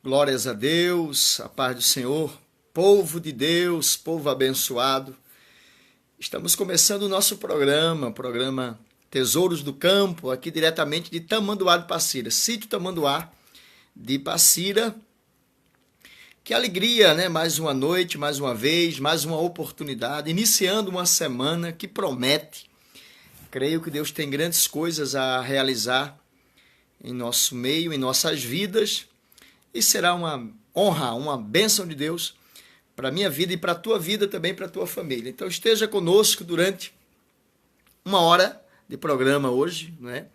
Glórias a Deus, a paz do Senhor, povo de Deus, povo abençoado. Estamos começando o nosso programa Tesouros do Campo, aqui diretamente de Tamanduá de Passira, sítio Tamanduá de Passira. Que alegria, né? Mais uma noite, mais uma vez, mais uma oportunidade, iniciando uma semana que promete. Creio que Deus tem grandes coisas a realizar em nosso meio, em nossas vidas. E será uma honra, uma bênção de Deus para a minha vida e para a tua vida também, para a tua família. Então esteja conosco durante uma hora de programa hoje, né?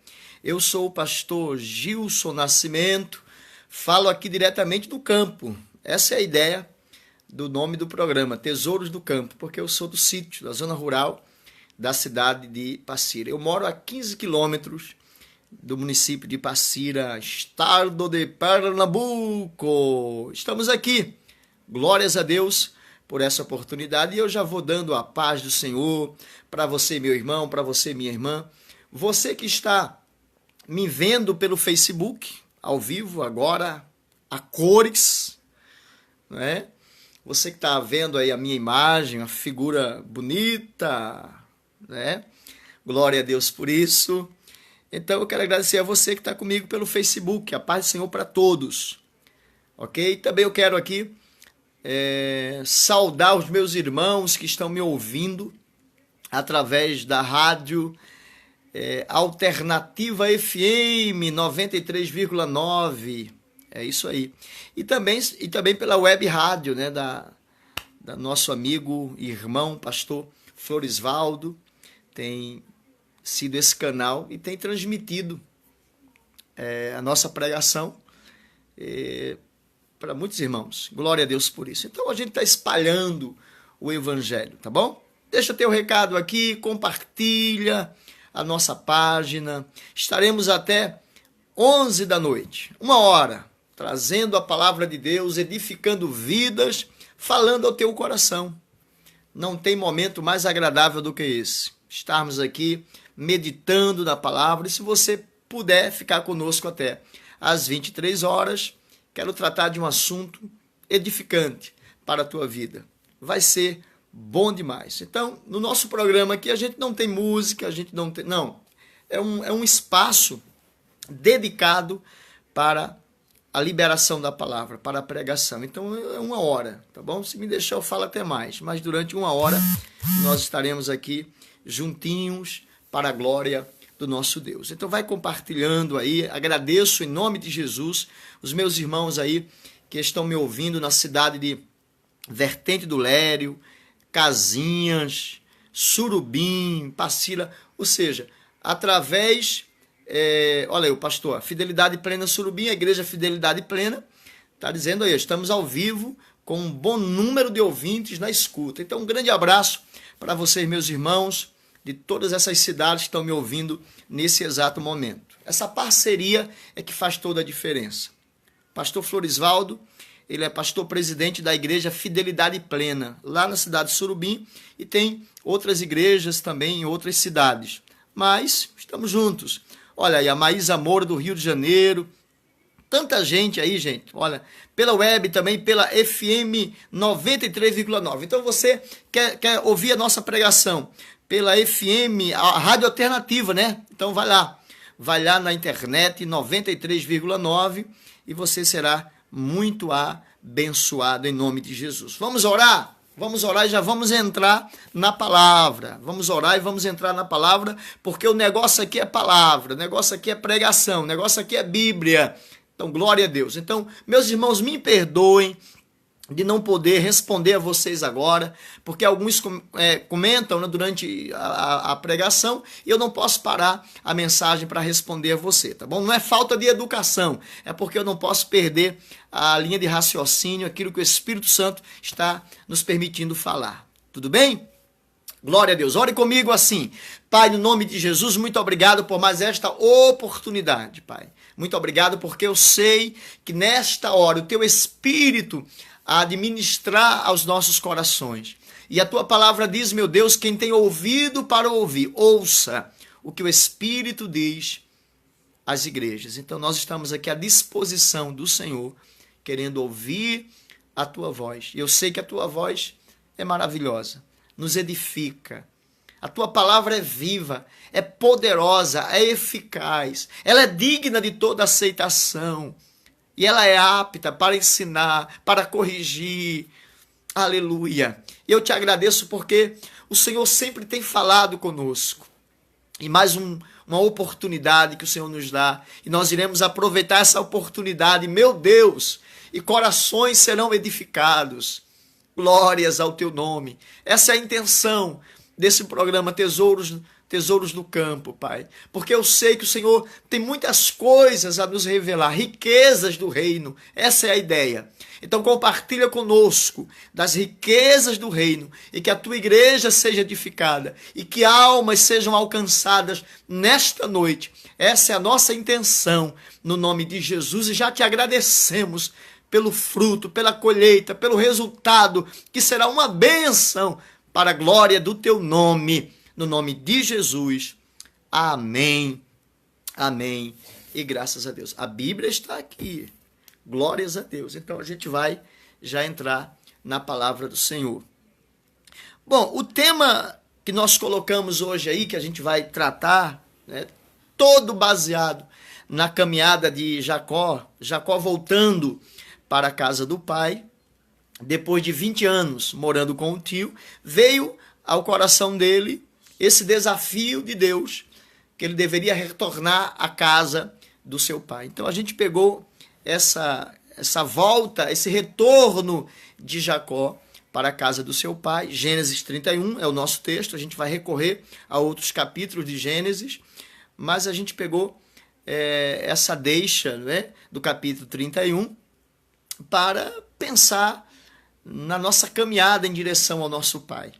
Eu sou o pastor Gilson Nascimento, falo aqui diretamente do campo. Essa é a ideia do nome do programa, Tesouros do Campo, porque eu sou do sítio, da zona rural da cidade de Passira. Eu moro a 15 quilômetros do município de Passira, estado de Pernambuco. Estamos aqui, glórias a Deus por essa oportunidade, e eu já vou dando a paz do Senhor para você, meu irmão, para você, minha irmã. Você que está me vendo pelo Facebook, ao vivo, agora, a cores, né? Você que está vendo aí a minha imagem, a figura bonita, né? Glória a Deus por isso. Então eu quero agradecer a você que está comigo pelo Facebook, a paz do Senhor para todos, ok? Também eu quero aqui saudar os meus irmãos que estão me ouvindo através da rádio Alternativa FM 93,9, é isso aí. E também pela web rádio, né, da nosso amigo e irmão, pastor Florisvaldo, tem sido esse canal e tem transmitido a nossa pregação para muitos irmãos. Glória a Deus por isso. Então a gente está espalhando o evangelho, tá bom? Deixa teu recado aqui, compartilha a nossa página. Estaremos até 11 da noite, uma hora, trazendo a palavra de Deus, edificando vidas, falando ao teu coração. Não tem momento mais agradável do que esse. Estarmos aqui meditando na palavra, e se você puder ficar conosco até às 23 horas, quero tratar de um assunto edificante para a tua vida. Vai ser bom demais. Então, no nosso programa aqui, a gente não tem música, a gente não tem... Não, é um espaço dedicado para a liberação da palavra, para a pregação. Então, é uma hora, tá bom? Se me deixar, eu falo até mais. Mas durante uma hora, nós estaremos aqui juntinhos para a glória do nosso Deus. Então vai compartilhando aí, agradeço em nome de Jesus os meus irmãos aí que estão me ouvindo na cidade de Vertente do Lério, Casinhas, Surubim, Passira, ou seja, através, olha aí o pastor, Fidelidade Plena Surubim, a igreja Fidelidade Plena, está dizendo aí, estamos ao vivo com um bom número de ouvintes na escuta. Então um grande abraço para vocês, meus irmãos, de todas essas cidades que estão me ouvindo nesse exato momento. Essa parceria é que faz toda a diferença. Pastor Florisvaldo, ele é pastor presidente da igreja Fidelidade Plena, lá na cidade de Surubim, e tem outras igrejas também em outras cidades. Mas estamos juntos. Olha aí, a Maísa Moura do Rio de Janeiro, tanta gente aí, gente, olha, pela web também, pela FM 93,9. Então você quer ouvir a nossa pregação pela FM, a Rádio Alternativa, né? Então vai lá na internet 93,9 e você será muito abençoado em nome de Jesus. Vamos orar? Vamos orar e já vamos entrar na palavra. Vamos orar e vamos entrar na palavra, porque o negócio aqui é palavra, o negócio aqui é pregação, o negócio aqui é Bíblia. Então, glória a Deus. Então, meus irmãos, me perdoem de não poder responder a vocês agora, porque alguns comentam, né, durante a pregação, e eu não posso parar a mensagem para responder a você, tá bom? Não é falta de educação, é porque eu não posso perder a linha de raciocínio, aquilo que o Espírito Santo está nos permitindo falar. Tudo bem? Glória a Deus. Ore comigo assim. Pai, no nome de Jesus, muito obrigado por mais esta oportunidade, Pai. Muito obrigado porque eu sei que nesta hora o Teu Espírito a administrar aos nossos corações. E a Tua palavra diz, meu Deus, quem tem ouvido para ouvir, ouça o que o Espírito diz às igrejas. Então nós estamos aqui à disposição do Senhor querendo ouvir a tua voz. E eu sei que a tua voz é maravilhosa, nos edifica. A tua palavra é viva, é poderosa, é eficaz. Ela é digna de toda aceitação. E ela é apta para ensinar, para corrigir. Aleluia. Eu te agradeço porque o Senhor sempre tem falado conosco. E mais uma oportunidade que o Senhor nos dá. E nós iremos aproveitar essa oportunidade, meu Deus, e corações serão edificados. Glórias ao teu nome. Essa é a intenção desse programa Tesouros no Campo, Pai. Porque eu sei que o Senhor tem muitas coisas a nos revelar, riquezas do reino. Essa é a ideia. Então compartilha conosco das riquezas do reino e que a tua igreja seja edificada e que almas sejam alcançadas nesta noite. Essa é a nossa intenção no nome de Jesus e já te agradecemos pelo fruto, pela colheita, pelo resultado que será uma bênção para a glória do teu nome, no nome de Jesus. Amém, amém e graças a Deus. A Bíblia está aqui, glórias a Deus. Então a gente vai já entrar na palavra do Senhor. Bom, o tema que nós colocamos hoje aí, que a gente vai tratar, né, todo baseado na caminhada de Jacó voltando para a casa do pai, depois de 20 anos morando com o tio, veio ao coração dele esse desafio de Deus, que ele deveria retornar à casa do seu pai. Então a gente pegou essa volta, esse retorno de Jacó para a casa do seu pai. Gênesis 31 é o nosso texto, a gente vai recorrer a outros capítulos de Gênesis, mas a gente pegou essa deixa, né, do capítulo 31 para pensar na nossa caminhada em direção ao nosso Pai.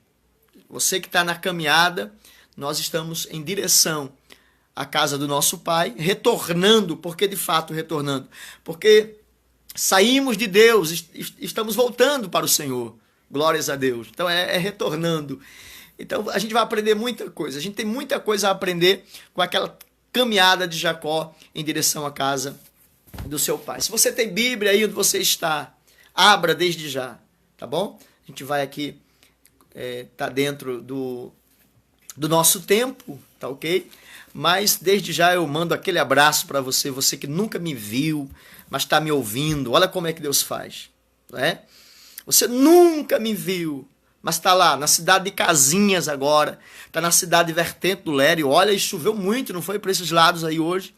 Você que está na caminhada, nós estamos em direção à casa do nosso Pai, retornando, porque de fato retornando, porque saímos de Deus, estamos voltando para o Senhor, glórias a Deus, então é retornando. Então a gente vai aprender muita coisa, a gente tem muita coisa a aprender com aquela caminhada de Jacó em direção à casa do seu pai. Se você tem Bíblia aí onde você está, abra desde já, tá bom? A gente vai aqui, tá dentro do nosso tempo, tá ok? Mas desde já eu mando aquele abraço para você, você que nunca me viu, mas está me ouvindo. Olha como é que Deus faz, não é? Você nunca me viu, mas está lá na cidade de Casinhas agora, está na cidade de Vertente do Lério. Olha, e choveu muito, não foi para esses lados aí hoje?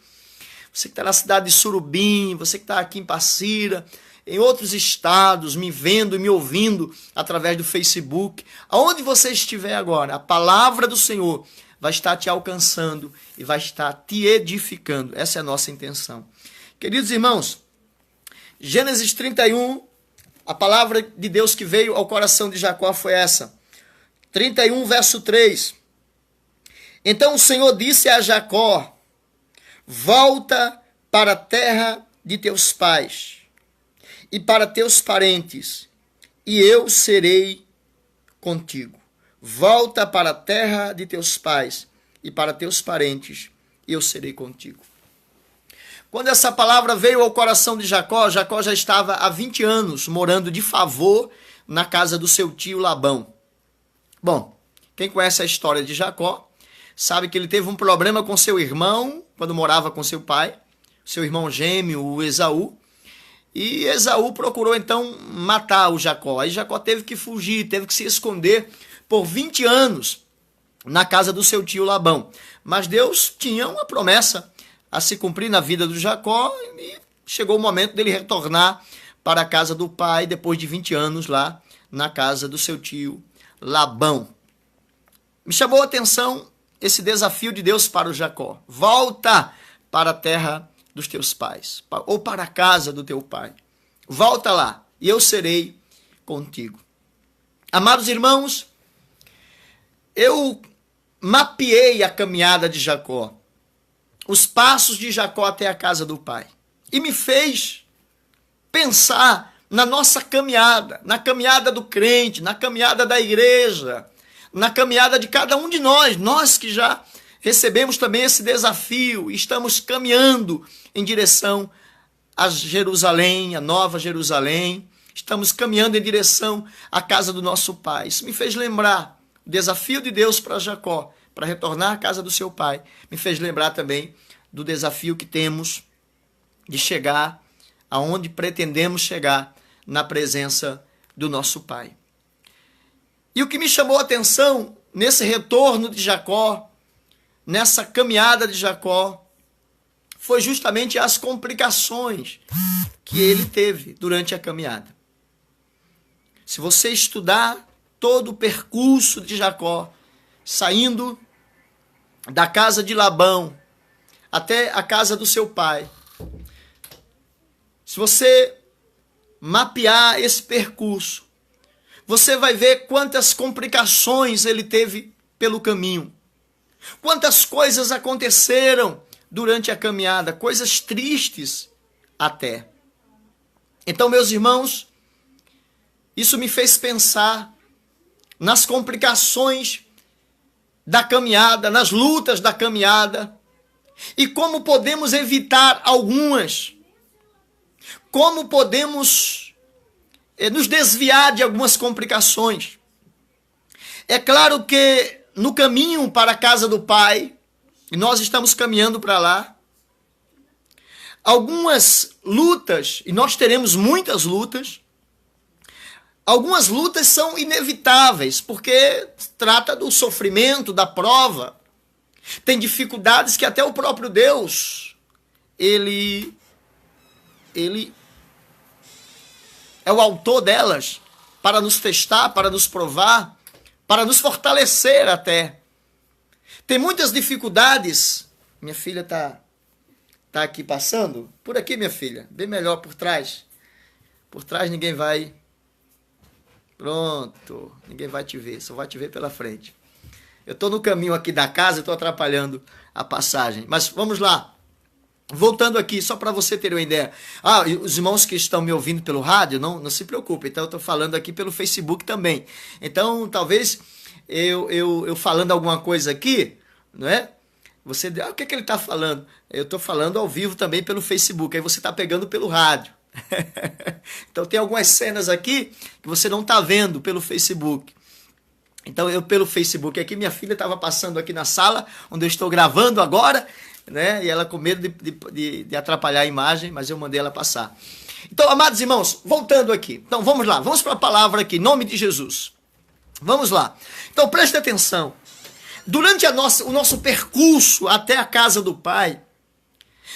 Você que está na cidade de Surubim, você que está aqui em Passira, em outros estados, me vendo e me ouvindo através do Facebook, aonde você estiver agora, a palavra do Senhor vai estar te alcançando e vai estar te edificando. Essa é a nossa intenção. Queridos irmãos, Gênesis 31, a palavra de Deus que veio ao coração de Jacó foi essa. 31, verso 3. Então o Senhor disse a Jacó: volta para a terra de teus pais e para teus parentes, e eu serei contigo. Volta para a terra de teus pais e para teus parentes, e eu serei contigo. Quando essa palavra veio ao coração de Jacó, Jacó já estava há 20 anos morando de favor na casa do seu tio Labão. Bom, quem conhece a história de Jacó sabe que ele teve um problema com seu irmão quando morava com seu pai, seu irmão gêmeo, o Esaú. E Esaú procurou então matar o Jacó. Aí Jacó teve que fugir, teve que se esconder por 20 anos na casa do seu tio Labão. Mas Deus tinha uma promessa a se cumprir na vida do Jacó e chegou o momento dele retornar para a casa do pai depois de 20 anos lá na casa do seu tio Labão. Me chamou a atenção esse desafio de Deus para o Jacó. Volta para a terra dos teus pais, ou para a casa do teu pai. Volta lá, e eu serei contigo. Amados irmãos, eu mapeei a caminhada de Jacó, os passos de Jacó até a casa do pai, e me fez pensar na nossa caminhada, na caminhada do crente, na caminhada da igreja, na caminhada de cada um de nós que já recebemos também esse desafio, estamos caminhando em direção a Jerusalém, a Nova Jerusalém. Estamos caminhando em direção à casa do nosso pai. Isso me fez lembrar o desafio de Deus para Jacó, para retornar à casa do seu pai. Me fez lembrar também do desafio que temos de chegar aonde pretendemos chegar, na presença do nosso pai. E o que me chamou a atenção nesse retorno de Jacó, nessa caminhada de Jacó, foi justamente as complicações que ele teve durante a caminhada. Se você estudar todo o percurso de Jacó, saindo da casa de Labão até a casa do seu pai, se você mapear esse percurso, você vai ver quantas complicações ele teve pelo caminho, quantas coisas aconteceram durante a caminhada, coisas tristes até. Então, meus irmãos, isso me fez pensar nas complicações da caminhada, nas lutas da caminhada, e como podemos evitar algumas. Como podemos nos desviar de algumas complicações. É claro que no caminho para a casa do Pai, e nós estamos caminhando para lá, algumas lutas, e nós teremos muitas lutas, algumas lutas são inevitáveis, porque trata do sofrimento, da prova. Tem dificuldades que até o próprio Deus, ele é o autor delas, para nos testar, para nos provar, para nos fortalecer até. Tem muitas dificuldades. Minha filha tá aqui passando. Por aqui, minha filha. Bem melhor por trás. Por trás ninguém vai. Pronto. Ninguém vai te ver. Só vai te ver pela frente. Eu estou no caminho aqui da casa, estou atrapalhando a passagem. Mas vamos lá. Voltando aqui, só para você ter uma ideia. E os irmãos que estão me ouvindo pelo rádio, não se preocupem. Então, eu estou falando aqui pelo Facebook também. Então, talvez eu falando alguma coisa aqui, não é? Você, o que ele está falando? Eu estou falando ao vivo também pelo Facebook. Aí você está pegando pelo rádio. Então, tem algumas cenas aqui que você não está vendo pelo Facebook. Então, eu pelo Facebook aqui, minha filha estava passando aqui na sala, onde eu estou gravando agora, né? E ela com medo de atrapalhar a imagem, mas eu mandei ela passar. Então, amados irmãos, voltando aqui. Então, vamos lá. Vamos para a palavra aqui, em nome de Jesus. Vamos lá. Então, preste atenção. Durante o nosso percurso até a casa do Pai,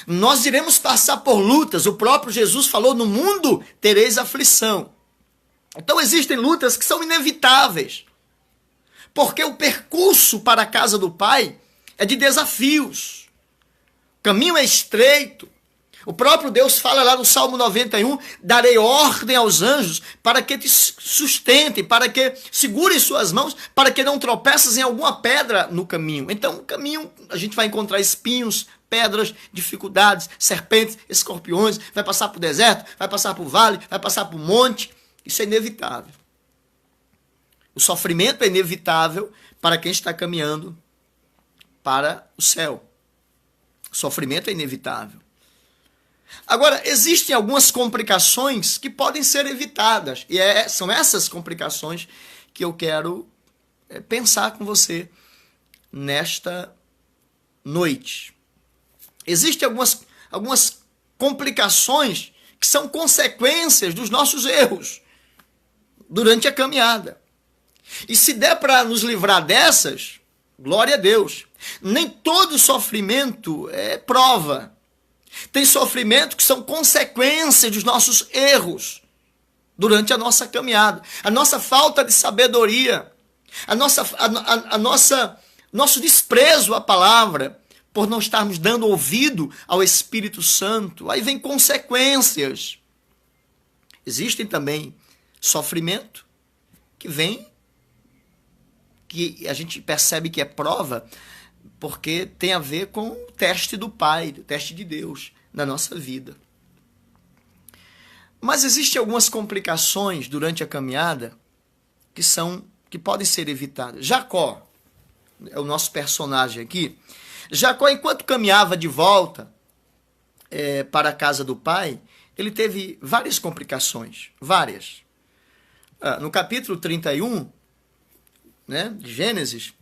nós iremos passar por lutas. O próprio Jesus falou, no mundo tereis aflição. Então, existem lutas que são inevitáveis. Porque o percurso para a casa do Pai é de desafios. O caminho é estreito. O próprio Deus fala lá no Salmo 91, darei ordem aos anjos para que te sustentem, para que segurem suas mãos, para que não tropeças em alguma pedra no caminho. Então, o caminho, a gente vai encontrar espinhos, pedras, dificuldades, serpentes, escorpiões, vai passar por deserto, vai passar por vale, vai passar por monte. Isso é inevitável. O sofrimento é inevitável para quem está caminhando para o céu. O sofrimento é inevitável. Agora, existem algumas complicações que podem ser evitadas. E são essas complicações que eu quero pensar com você nesta noite. Existem algumas complicações que são consequências dos nossos erros durante a caminhada. E se der para nos livrar dessas, glória a Deus. Nem todo sofrimento é prova. Tem sofrimento que são consequências dos nossos erros durante a nossa caminhada. A nossa falta de sabedoria, nosso desprezo à palavra, por não estarmos dando ouvido ao Espírito Santo. Aí vem consequências. Existem também sofrimento que vem, que a gente percebe que é prova, porque tem a ver com o teste do Pai, o teste de Deus na nossa vida. Mas existem algumas complicações durante a caminhada que podem ser evitadas. Jacó é o nosso personagem aqui. Jacó, enquanto caminhava de volta para a casa do pai, ele teve várias complicações, várias. No capítulo 31, né, de Gênesis,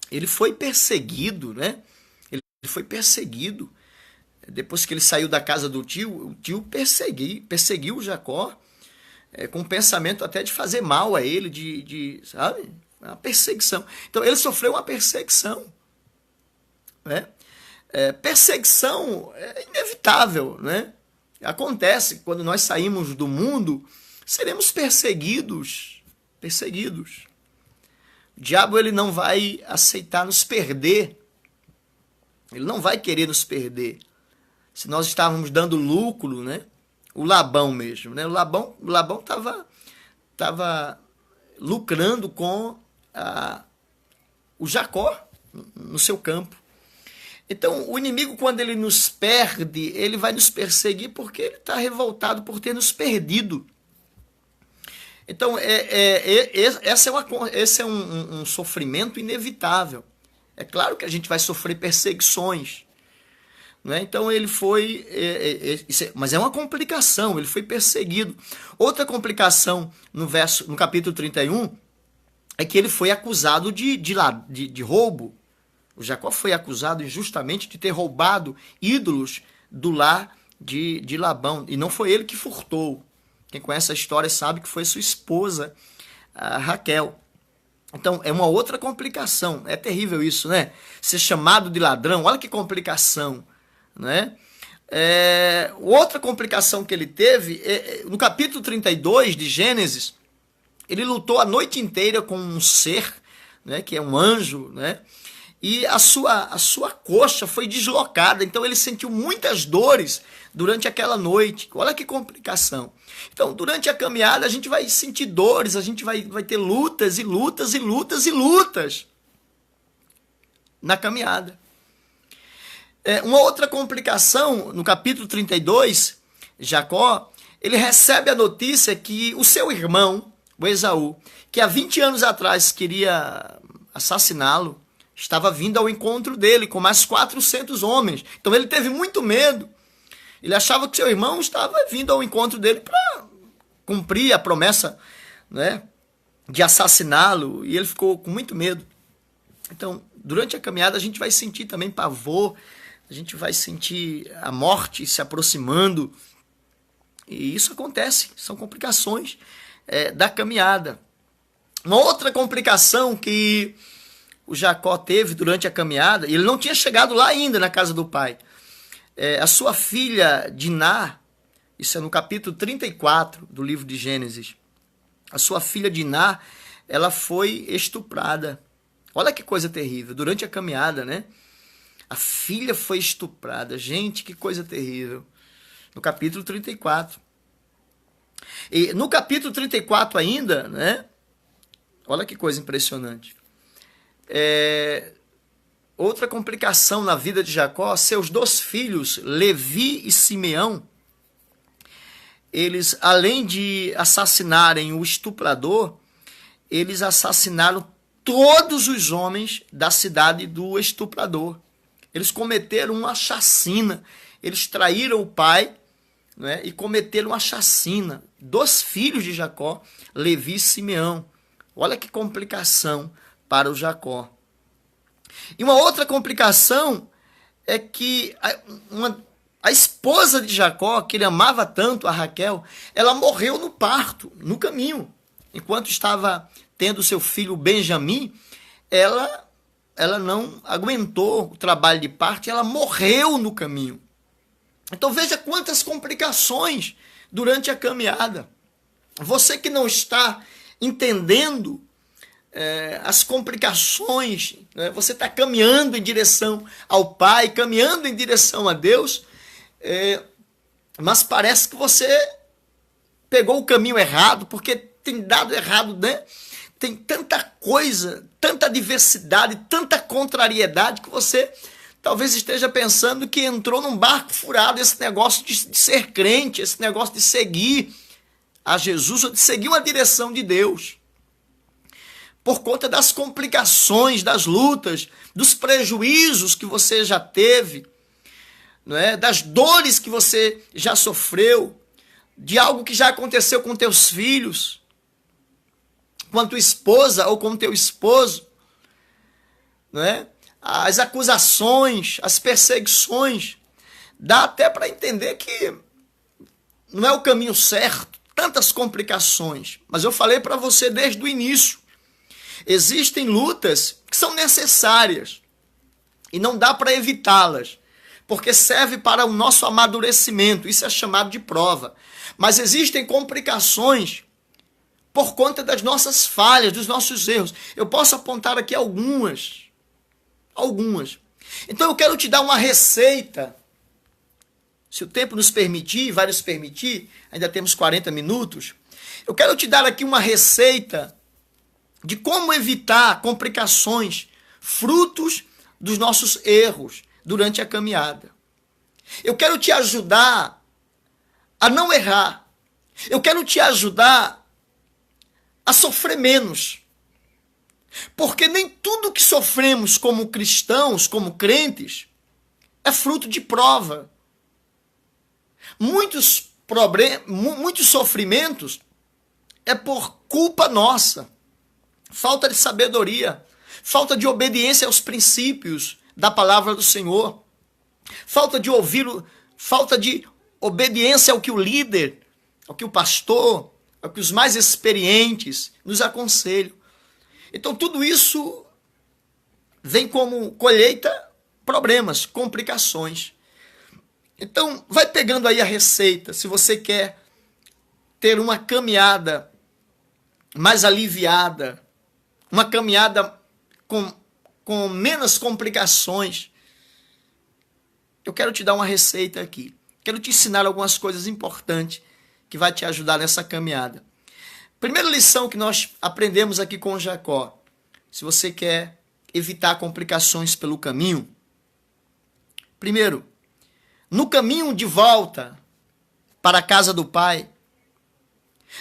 ele foi perseguido, né? Ele foi perseguido. Depois que ele saiu da casa do tio, o tio perseguiu Jacó, com o pensamento até de fazer mal a ele, sabe? Uma perseguição. Então, ele sofreu uma perseguição, né? Perseguição é inevitável, né? Acontece, quando nós saímos do mundo, seremos perseguidos. O diabo, ele não vai aceitar nos perder. Ele não vai querer nos perder. Se nós estávamos dando lucro, né? O Labão mesmo, né? O Labão estava lucrando com o Jacó no seu campo. Então, o inimigo, quando ele nos perde, ele vai nos perseguir porque ele está revoltado por ter nos perdido. Então, esse é um sofrimento inevitável. É claro que a gente vai sofrer perseguições, né? Então, ele foi... mas é uma complicação, ele foi perseguido. Outra complicação no capítulo 31 é que ele foi acusado de roubo. O Jacó foi acusado injustamente de ter roubado ídolos do lar de Labão. E não foi ele que furtou. Quem conhece a história sabe que foi sua esposa, a Raquel. Então, é uma outra complicação. É terrível isso, né? Ser chamado de ladrão, olha que complicação, né? Outra complicação que ele teve, no capítulo 32 de Gênesis, ele lutou a noite inteira com um ser, né, que é um anjo, né? E a sua coxa foi deslocada, então ele sentiu muitas dores durante aquela noite. Olha que complicação. Então, durante a caminhada, a gente vai sentir dores, a gente vai ter lutas e lutas e lutas e lutas na caminhada. Uma outra complicação, no capítulo 32, Jacó, ele recebe a notícia que o seu irmão, o Esaú, que há 20 anos atrás queria assassiná-lo, estava vindo ao encontro dele com mais 400 homens. Então ele teve muito medo. Ele achava que seu irmão estava vindo ao encontro dele para cumprir a promessa, né, de assassiná-lo. E ele ficou com muito medo. Então, durante a caminhada, a gente vai sentir também pavor. A gente vai sentir a morte se aproximando. E isso acontece. São complicações da caminhada. Uma outra complicação que o Jacó teve durante a caminhada, e ele não tinha chegado lá ainda na casa do pai. A sua filha Diná, isso é no capítulo 34 do livro de Gênesis, a sua filha Diná, ela foi estuprada. Olha que coisa terrível, durante a caminhada, né? A filha foi estuprada. Gente, que coisa terrível. No capítulo 34. E no capítulo 34 ainda, né? Olha que coisa impressionante. Outra complicação na vida de Jacó, seus 2 filhos, Levi e Simeão, eles, além de assassinarem o estuprador, eles assassinaram todos os homens da cidade do estuprador. Eles cometeram uma chacina, eles traíram o pai, né, e cometeram uma chacina. 2 filhos de Jacó, Levi e Simeão. Olha que complicação para o Jacó. E uma outra complicação é que a esposa de Jacó, que ele amava tanto, a Raquel, ela morreu no parto, no caminho. Enquanto estava tendo seu filho Benjamim, ela não aguentou o trabalho de parto e ela morreu no caminho. Então veja quantas complicações durante a caminhada. Você que não está entendendo as complicações, né? Você está caminhando em direção ao Pai, caminhando em direção a Deus, mas parece que você pegou o caminho errado, porque tem dado errado, né? Tem tanta coisa, tanta diversidade, tanta contrariedade, que você talvez esteja pensando que entrou num barco furado, esse negócio de ser crente, esse negócio de seguir a Jesus, ou de seguir uma direção de Deus. Por conta das complicações, das lutas, dos prejuízos que você já teve, não é? Das dores que você já sofreu, de algo que já aconteceu com teus filhos, com a tua esposa ou com teu esposo, não é? As acusações, as perseguições, dá até para entender que não é o caminho certo, tantas complicações. Mas eu falei para você desde o início, existem lutas que são necessárias e não dá para evitá-las, porque serve para o nosso amadurecimento, isso é chamado de prova. Mas existem complicações por conta das nossas falhas, dos nossos erros. Eu posso apontar aqui algumas. Então eu quero te dar uma receita, se o tempo nos permitir, vai nos permitir, ainda temos 40 minutos, eu quero te dar aqui uma receita de como evitar complicações, frutos dos nossos erros durante a caminhada. Eu quero te ajudar a não errar. Eu quero te ajudar a sofrer menos. Porque nem tudo que sofremos como cristãos, como crentes, é fruto de prova. Muitos sofrimentos é por culpa nossa. Falta de sabedoria, falta de obediência aos princípios da palavra do Senhor, falta de obediência ao que o líder, ao que o pastor, ao que os mais experientes nos aconselham. Então tudo isso vem como colheita problemas, complicações. Então vai pegando aí a receita, se você quer ter uma caminhada mais aliviada, uma caminhada com menos complicações. Eu quero te dar uma receita aqui. Quero te ensinar algumas coisas importantes que vai te ajudar nessa caminhada. Primeira lição que nós aprendemos aqui com Jacó. Se você quer evitar complicações pelo caminho. Primeiro, no caminho de volta para a casa do pai,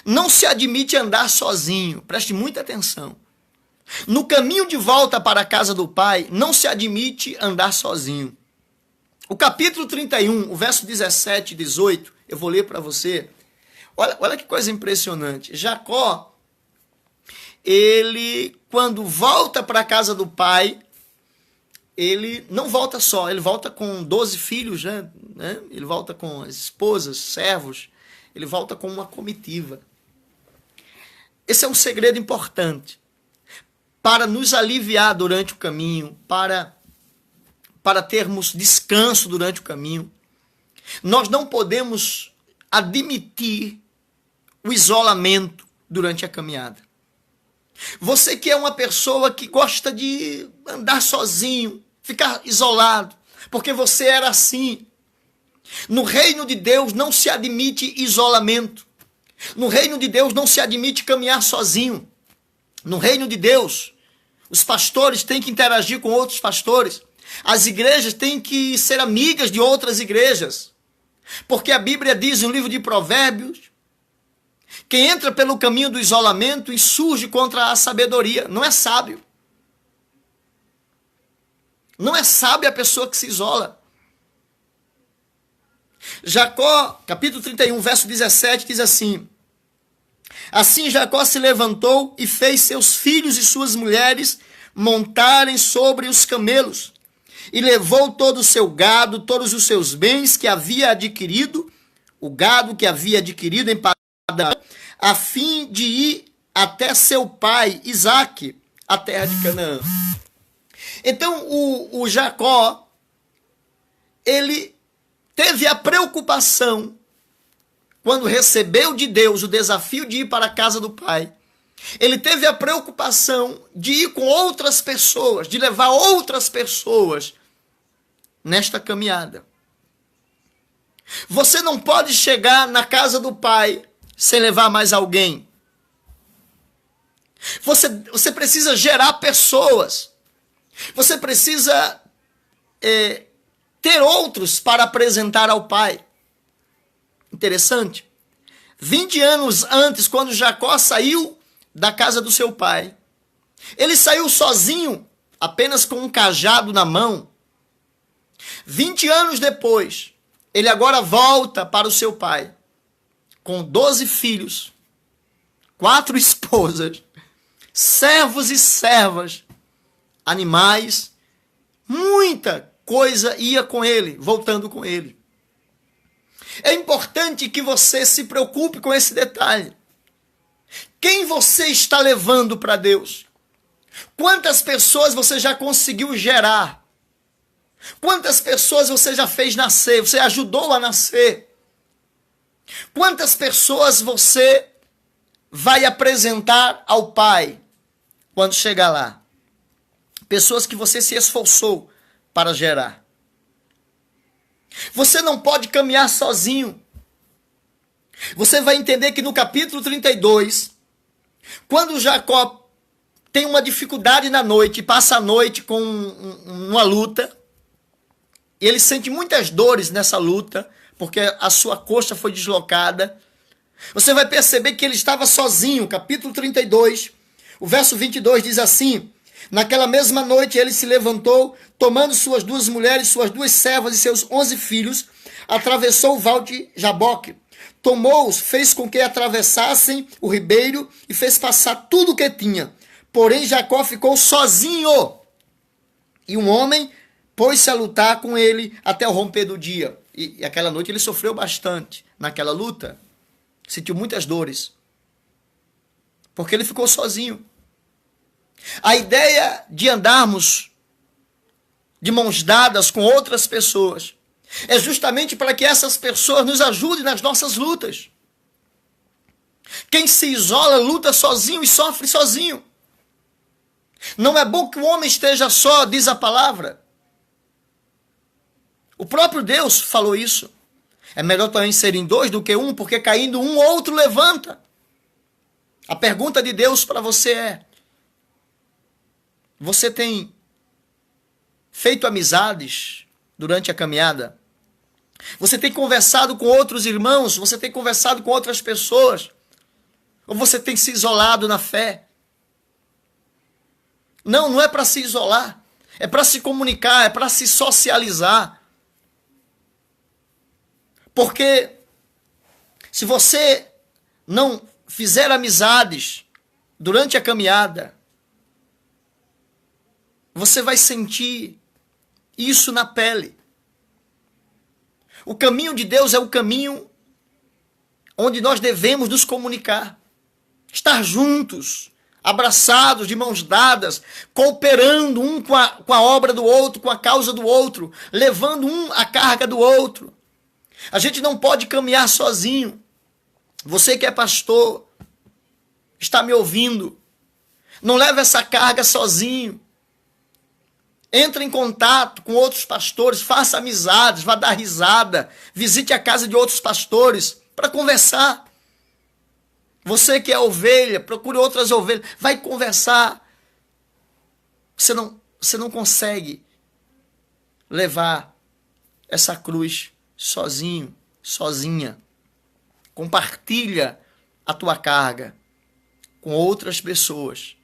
não se admite andar sozinho. Preste muita atenção. No caminho de volta para a casa do pai, não se admite andar sozinho. O capítulo 31, o verso 17 e 18, eu vou ler para você. Olha que coisa impressionante. Jacó, ele, quando volta para a casa do pai, ele não volta só, ele volta com 12 filhos, né? Ele volta com as esposas, servos, ele volta com uma comitiva. Esse é um segredo importante para nos aliviar durante o caminho, para termos descanso durante o caminho. Nós não podemos admitir o isolamento durante a caminhada. Você que é uma pessoa que gosta de andar sozinho, ficar isolado, porque você era assim. No reino de Deus não se admite isolamento. No reino de Deus não se admite caminhar sozinho. No reino de Deus, os pastores têm que interagir com outros pastores. As igrejas têm que ser amigas de outras igrejas. Porque a Bíblia diz no livro de Provérbios, quem entra pelo caminho do isolamento insurge contra a sabedoria. Não é sábio. Não é sábia a pessoa que se isola. Jacó, capítulo 31, verso 17, diz assim: assim Jacó se levantou e fez seus filhos e suas mulheres montarem sobre os camelos, e levou todo o seu gado, todos os seus bens que havia adquirido, o gado que havia adquirido em Padã, a fim de ir até seu pai Isaque, a terra de Canaã. Então o Jacó, ele teve a preocupação, quando recebeu de Deus o desafio de ir para a casa do pai, ele teve a preocupação de ir com outras pessoas, de levar outras pessoas nesta caminhada. Você não pode chegar na casa do pai sem levar mais alguém. Você precisa gerar pessoas. Você precisa ter outros para apresentar ao pai. Interessante. 20 anos antes, quando Jacó saiu da casa do seu pai, ele saiu sozinho, apenas com um cajado na mão. 20 anos depois, ele agora volta para o seu pai, com 12 filhos, 4 esposas, servos e servas, animais, muita coisa ia com ele, voltando com ele. É importante que você se preocupe com esse detalhe. Quem você está levando para Deus? Quantas pessoas você já conseguiu gerar? Quantas pessoas você já fez nascer? Você ajudou a nascer? Quantas pessoas você vai apresentar ao Pai quando chegar lá? Pessoas que você se esforçou para gerar. Você não pode caminhar sozinho. Você vai entender que no capítulo 32, quando Jacó tem uma dificuldade na noite, passa a noite com uma luta, e ele sente muitas dores nessa luta, porque a sua coxa foi deslocada. Você vai perceber que ele estava sozinho. Capítulo 32, o verso 22 diz assim: naquela mesma noite ele se levantou, tomando suas 2 mulheres, suas 2 servas e seus 11 filhos, atravessou o val de Jaboque. Tomou-os, fez com que atravessassem o ribeiro e fez passar tudo o que tinha. Porém Jacó ficou sozinho. E um homem pôs-se a lutar com ele até o romper do dia. E aquela noite ele sofreu bastante naquela luta. Sentiu muitas dores. Porque ele ficou sozinho. A ideia de andarmos de mãos dadas com outras pessoas é justamente para que essas pessoas nos ajudem nas nossas lutas. Quem se isola luta sozinho e sofre sozinho. Não é bom que o homem esteja só, diz a palavra. O próprio Deus falou isso. É melhor também serem 2 do que 1, porque caindo um, outro levanta. A pergunta de Deus para você é: você tem feito amizades durante a caminhada? Você tem conversado com outros irmãos? Você tem conversado com outras pessoas? Ou você tem se isolado na fé? Não, não é para se isolar. É para se comunicar, é para se socializar. Porque se você não fizer amizades durante a caminhada, você vai sentir isso na pele. O caminho de Deus é o caminho onde nós devemos nos comunicar. Estar juntos, abraçados, de mãos dadas, cooperando um com a obra do outro, com a causa do outro, levando um a carga do outro. A gente não pode caminhar sozinho. Você que é pastor, está me ouvindo, não leve essa carga sozinho. Entre em contato com outros pastores, faça amizades, vá dar risada, visite a casa de outros pastores para conversar. Você que é ovelha, procure outras ovelhas, vai conversar. Você não consegue levar essa cruz sozinho, sozinha. Compartilha a tua carga com outras pessoas.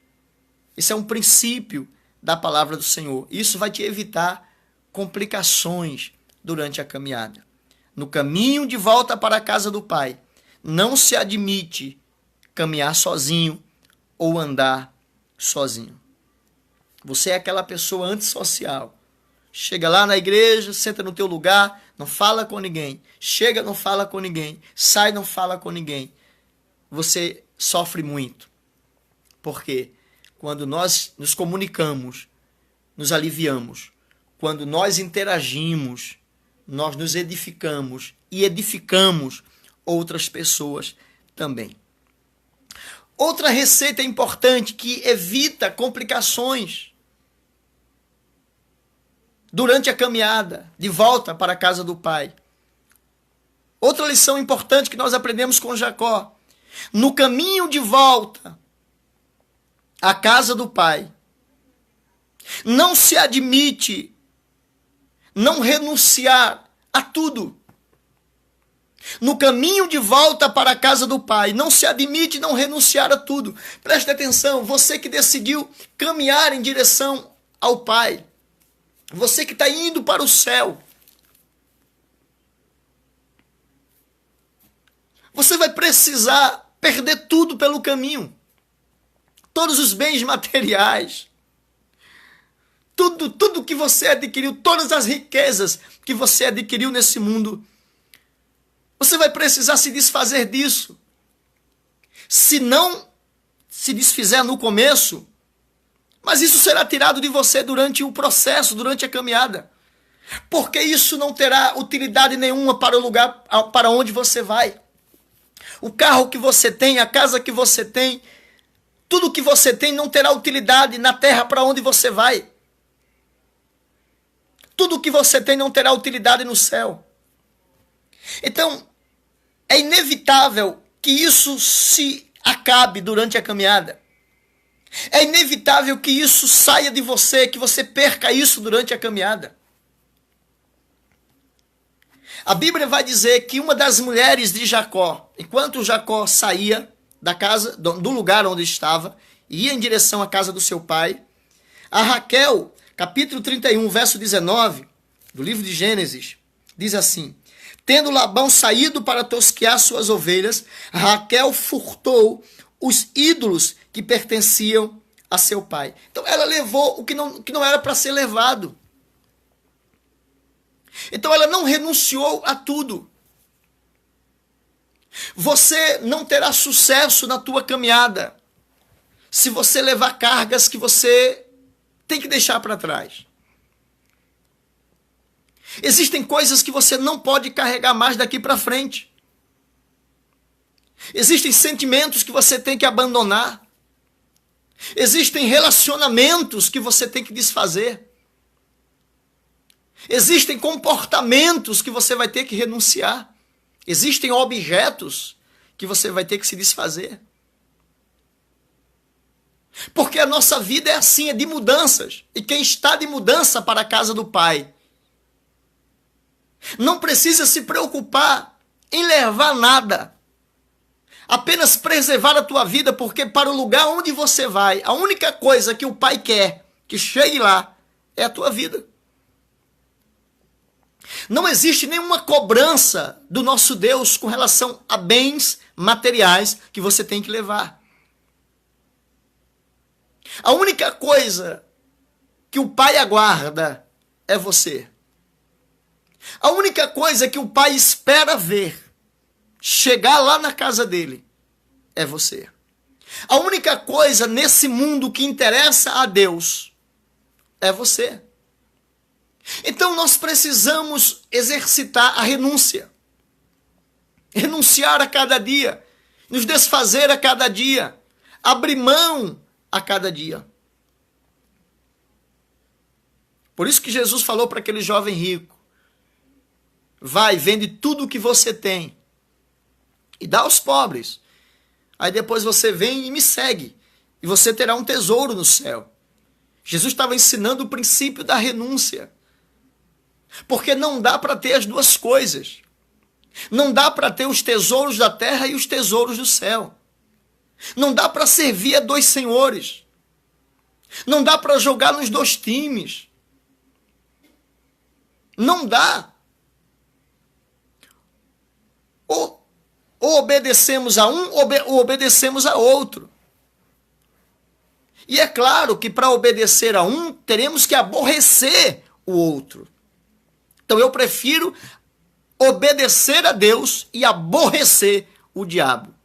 Esse é um princípio da palavra do Senhor. Isso vai te evitar complicações durante a caminhada. No caminho de volta para a casa do Pai, não se admite caminhar sozinho ou andar sozinho. Você é aquela pessoa antissocial. Chega lá na igreja, senta no teu lugar, não fala com ninguém. Chega, não fala com ninguém. Sai, não fala com ninguém. Você sofre muito. Por quê? Quando nós nos comunicamos, nos aliviamos. Quando nós interagimos, nós nos edificamos e edificamos outras pessoas também. Outra receita importante que evita complicações durante a caminhada de volta para a casa do Pai. Outra lição importante que nós aprendemos com Jacó. No caminho de volta à casa do Pai, não se admite não renunciar a tudo. No caminho de volta para a casa do Pai, não se admite não renunciar a tudo. Preste atenção, você que decidiu caminhar em direção ao Pai. Você que está indo para o céu. Você vai precisar perder tudo pelo caminho. Todos os bens materiais. Tudo que você adquiriu, todas as riquezas que você adquiriu nesse mundo. Você vai precisar se desfazer disso. Se não se desfizer no começo, mas isso será tirado de você durante o processo, durante a caminhada. Porque isso não terá utilidade nenhuma para o lugar para onde você vai. O carro que você tem, a casa que você tem, tudo que você tem não terá utilidade na terra para onde você vai. Tudo que você tem não terá utilidade no céu. Então, é inevitável que isso se acabe durante a caminhada. É inevitável que isso saia de você, que você perca isso durante a caminhada. A Bíblia vai dizer que uma das mulheres de Jacó, enquanto Jacó saía da casa, do lugar onde estava, e ia em direção à casa do seu pai, a Raquel, capítulo 31, verso 19, do livro de Gênesis, diz assim: tendo Labão saído para tosquear suas ovelhas, Raquel furtou os ídolos que pertenciam a seu pai. Então ela levou o que não era para ser levado. Então ela não renunciou a tudo. Você não terá sucesso na tua caminhada se você levar cargas que você tem que deixar para trás. Existem coisas que você não pode carregar mais daqui para frente. Existem sentimentos que você tem que abandonar. Existem relacionamentos que você tem que desfazer. Existem comportamentos que você vai ter que renunciar. Existem objetos que você vai ter que se desfazer. Porque a nossa vida é assim, é de mudanças. E quem está de mudança para a casa do Pai não precisa se preocupar em levar nada. Apenas preservar a tua vida, porque para o lugar onde você vai, a única coisa que o Pai quer que chegue lá é a tua vida. Não existe nenhuma cobrança do nosso Deus com relação a bens materiais que você tem que levar. A única coisa que o Pai aguarda é você. A única coisa que o Pai espera ver chegar lá na casa dele é você. A única coisa nesse mundo que interessa a Deus é você. Então nós precisamos exercitar a renúncia. Renunciar a cada dia. Nos desfazer a cada dia. Abrir mão a cada dia. Por isso que Jesus falou para aquele jovem rico: vai, vende tudo o que você tem e dá aos pobres. Aí depois você vem e me segue. E você terá um tesouro no céu. Jesus estava ensinando o princípio da renúncia. Porque não dá para ter as duas coisas. Não dá para ter os tesouros da terra e os tesouros do céu. Não dá para servir a dois senhores. Não dá para jogar nos dois times. Não dá. Ou obedecemos a um, ou obedecemos a outro. E é claro que para obedecer a um, teremos que aborrecer o outro. Então eu prefiro obedecer a Deus e aborrecer o diabo.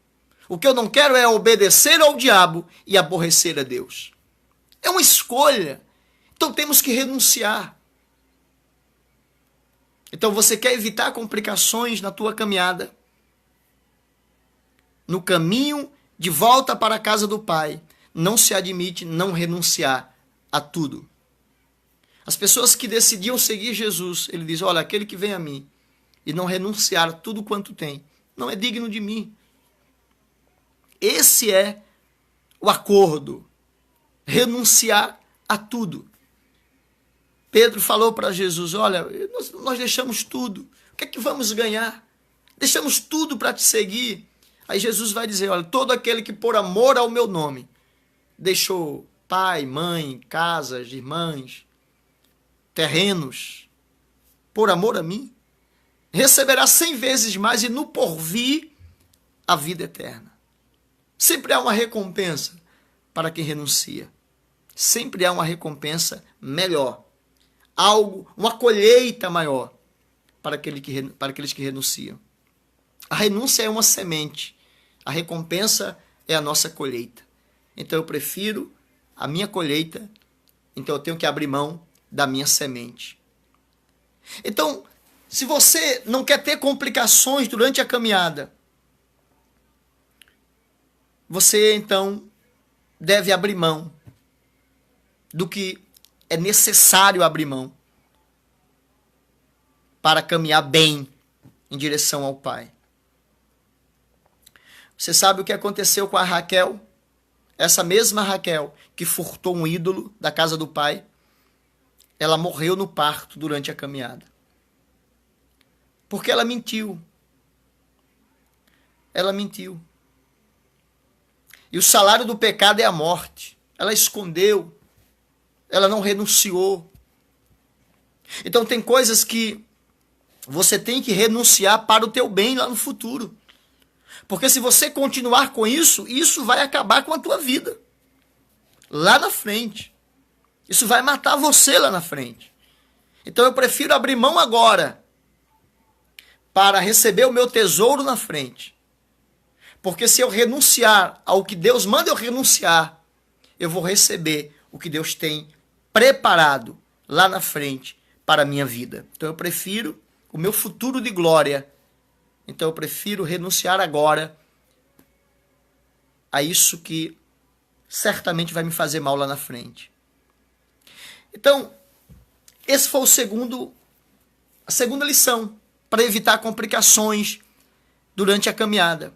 O que eu não quero é obedecer ao diabo e aborrecer a Deus. É uma escolha. Então temos que renunciar. Então você quer evitar complicações na tua caminhada? No caminho de volta para a casa do Pai, não se admite não renunciar a tudo. As pessoas que decidiam seguir Jesus, ele diz: olha, aquele que vem a mim e não renunciar a tudo quanto tem, não é digno de mim. Esse é o acordo. Renunciar a tudo. Pedro falou para Jesus: olha, nós deixamos tudo. O que é que vamos ganhar? Deixamos tudo para te seguir. Aí Jesus vai dizer: olha, todo aquele que por amor ao meu nome deixou pai, mãe, casas, irmãs, terrenos, por amor a mim, receberá 100 vezes mais e no porvir a vida eterna. Sempre há uma recompensa para quem renuncia. Sempre há uma recompensa melhor. Algo, uma colheita maior para aqueles que renunciam. A renúncia é uma semente. A recompensa é a nossa colheita. Então eu prefiro a minha colheita, então eu tenho que abrir mão da minha semente. Então, se você não quer ter complicações durante a caminhada, você então deve abrir mão do que é necessário abrir mão para caminhar bem em direção ao Pai. Você sabe o que aconteceu com a Raquel? Essa mesma Raquel que furtou um ídolo da casa do pai, ela morreu no parto durante a caminhada. Porque ela mentiu. Ela mentiu. E o salário do pecado é a morte. Ela escondeu. Ela não renunciou. Então tem coisas que você tem que renunciar para o teu bem lá no futuro. Porque se você continuar com isso, isso vai acabar com a tua vida. Lá na frente. Isso vai matar você lá na frente. Então eu prefiro abrir mão agora para receber o meu tesouro na frente. Porque se eu renunciar ao que Deus manda eu renunciar, eu vou receber o que Deus tem preparado lá na frente para a minha vida. Então eu prefiro o meu futuro de glória. Então eu prefiro renunciar agora a isso que certamente vai me fazer mal lá na frente. Então, esse foi a segunda lição para evitar complicações durante a caminhada.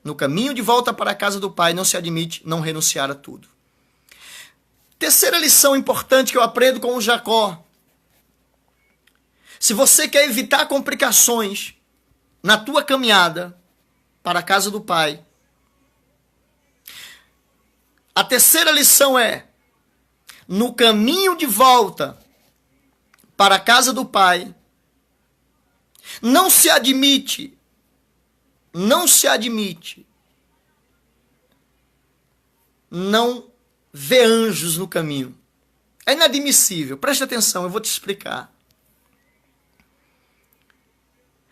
No caminho de volta para a casa do Pai, não se admite não renunciar a tudo. Terceira lição importante que eu aprendo com o Jacó. Se você quer evitar complicações na tua caminhada para a casa do Pai, a terceira lição é: no caminho de volta para a casa do Pai, não se admite não ver anjos no caminho. É inadmissível. Preste atenção, eu vou te explicar.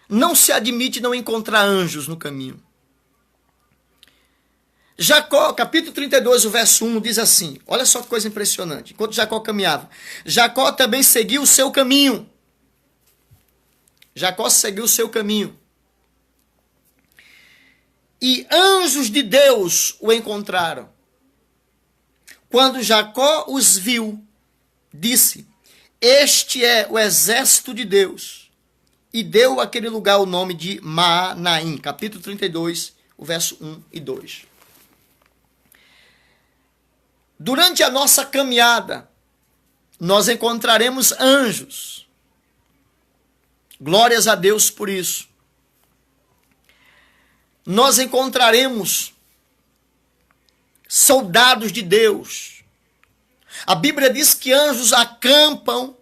Não se admite não encontrar anjos no caminho. Jacó, capítulo 32, o verso 1, diz assim, olha só que coisa impressionante. Enquanto Jacó caminhava, Jacó também seguiu o seu caminho. Jacó seguiu o seu caminho. E anjos de Deus o encontraram. Quando Jacó os viu, disse: este é o exército de Deus. E deu àquele lugar o nome de Maanaim. Capítulo 32, o verso 1 e 2. Durante a nossa caminhada, nós encontraremos anjos. Glórias a Deus por isso. Nós encontraremos soldados de Deus. A Bíblia diz que anjos acampam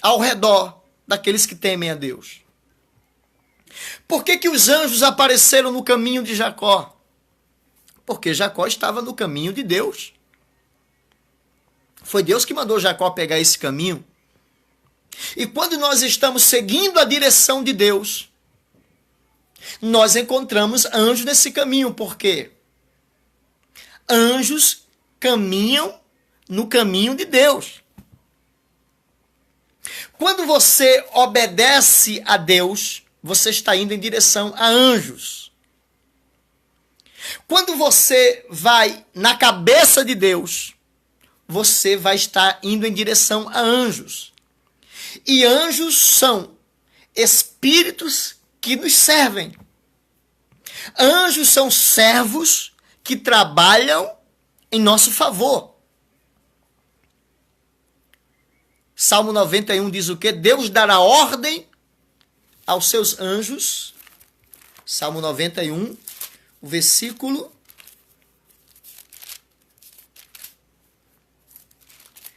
ao redor daqueles que temem a Deus. Por que os anjos apareceram no caminho de Jacó? Porque Jacó estava no caminho de Deus. Foi Deus que mandou Jacó pegar esse caminho. E quando nós estamos seguindo a direção de Deus, nós encontramos anjos nesse caminho. Por quê? Anjos caminham no caminho de Deus. Quando você obedece a Deus, você está indo em direção a anjos. Quando você vai na cabeça de Deus, você vai estar indo em direção a anjos. E anjos são espíritos que nos servem. Anjos são servos que trabalham em nosso favor. Salmo 91 diz o quê? Deus dará ordem aos seus anjos. Salmo 91, o versículo.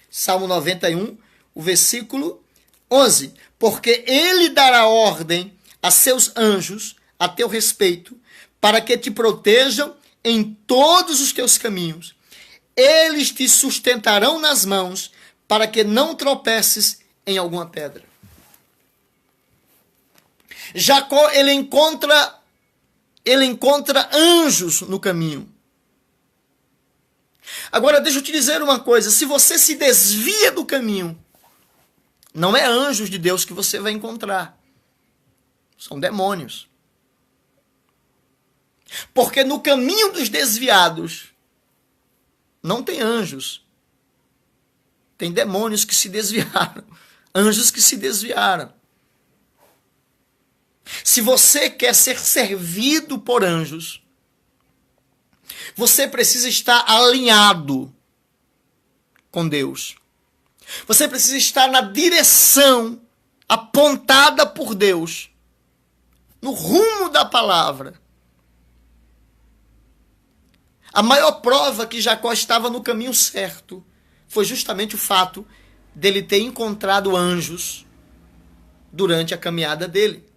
Salmo 91, o versículo 11. Porque ele dará ordem a seus anjos a teu respeito, para que te protejam em todos os teus caminhos. Eles te sustentarão nas mãos, para que não tropeces em alguma pedra. Jacó, ele encontra anjos no caminho. Agora, deixa eu te dizer uma coisa. Se você se desvia do caminho, não é anjos de Deus que você vai encontrar. São demônios. Porque no caminho dos desviados, não tem anjos. Tem demônios que se desviaram. Anjos que se desviaram. Se você quer ser servido por anjos, você precisa estar alinhado com Deus. Você precisa estar na direção apontada por Deus, no rumo da palavra. A maior prova que Jacó estava no caminho certo foi justamente o fato dele ter encontrado anjos durante a caminhada dele.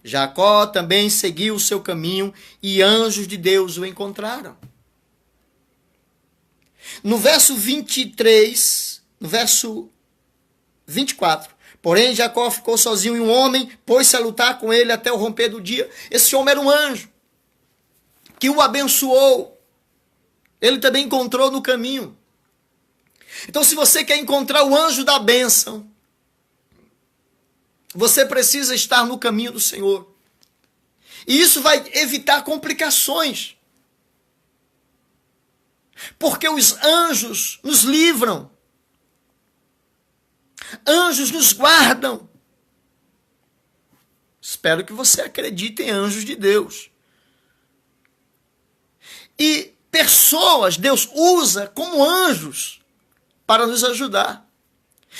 Jacó também seguiu o seu caminho e anjos de Deus o encontraram. No verso 23, no verso 24, porém Jacó ficou sozinho e um homem pôs-se a lutar com ele até o romper do dia. Esse homem era um anjo que o abençoou. Ele também encontrou no caminho. Então, se você quer encontrar o anjo da bênção, você precisa estar no caminho do Senhor. E isso vai evitar complicações. Porque os anjos nos livram. Anjos nos guardam. Espero que você acredite em anjos de Deus. E pessoas Deus usa como anjos para nos ajudar.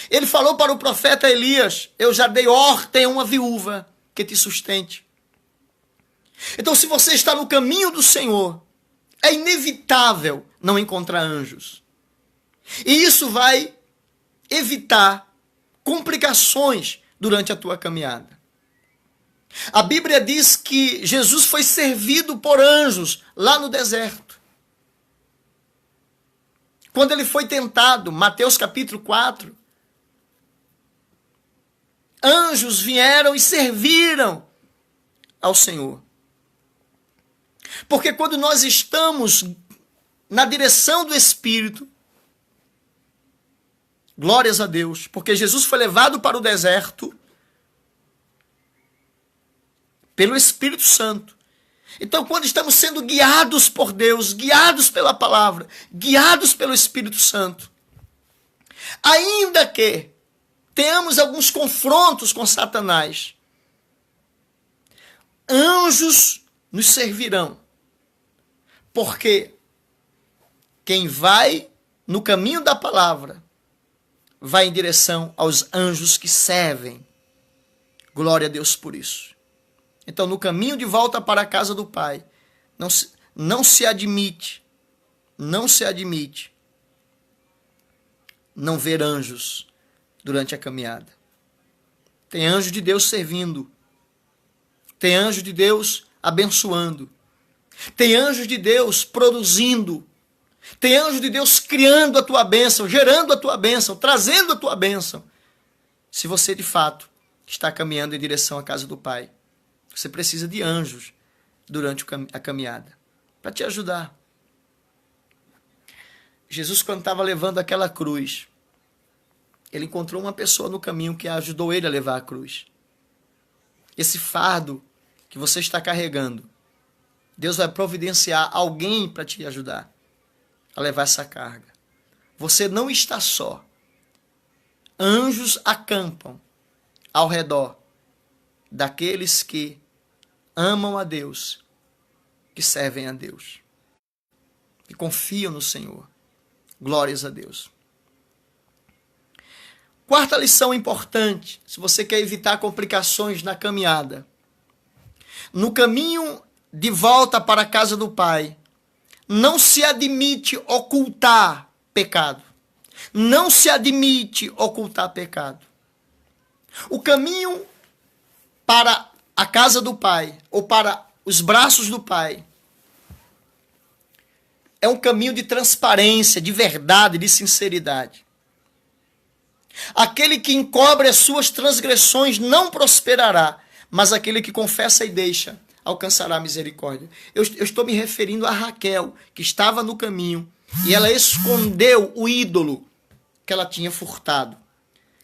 Ele falou para o profeta Elias: eu já dei ordem a uma viúva que te sustente. Então, se você está no caminho do Senhor, é inevitável não encontrar anjos. E isso vai evitar complicações durante a tua caminhada. A Bíblia diz que Jesus foi servido por anjos lá no deserto. Quando ele foi tentado, Mateus capítulo 4, anjos vieram e serviram ao Senhor. Porque quando nós estamos na direção do Espírito, glórias a Deus, porque Jesus foi levado para o deserto pelo Espírito Santo. Então, quando estamos sendo guiados por Deus, guiados pela palavra, guiados pelo Espírito Santo, ainda que tenhamos alguns confrontos com Satanás, anjos nos servirão. Porque quem vai no caminho da palavra vai em direção aos anjos que servem. Glória a Deus por isso. Então, no caminho de volta para a casa do Pai, não se admite não ver anjos durante a caminhada. Tem anjo de Deus servindo. Tem anjo de Deus abençoando. Tem anjo de Deus produzindo. Tem anjo de Deus criando a tua bênção, gerando a tua bênção, trazendo a tua bênção. Se você, de fato, está caminhando em direção à casa do Pai, você precisa de anjos durante a caminhada para te ajudar. Jesus, quando estava levando aquela cruz, ele encontrou uma pessoa no caminho que ajudou ele a levar a cruz. Esse fardo que você está carregando, Deus vai providenciar alguém para te ajudar a levar essa carga. Você não está só. Anjos acampam ao redor daqueles que amam a Deus, que servem a Deus, que confiam no Senhor. Glórias a Deus. Quarta lição importante, se você quer evitar complicações na caminhada. No caminho de volta para a casa do Pai, não se admite ocultar pecado. Não se admite ocultar pecado. O caminho para a casa do Pai, ou para os braços do Pai, é um caminho de transparência, de verdade, de sinceridade. Aquele que encobre as suas transgressões não prosperará, mas aquele que confessa e deixa alcançará a misericórdia. Eu estou me referindo a Raquel, que estava no caminho e ela escondeu o ídolo que ela tinha furtado.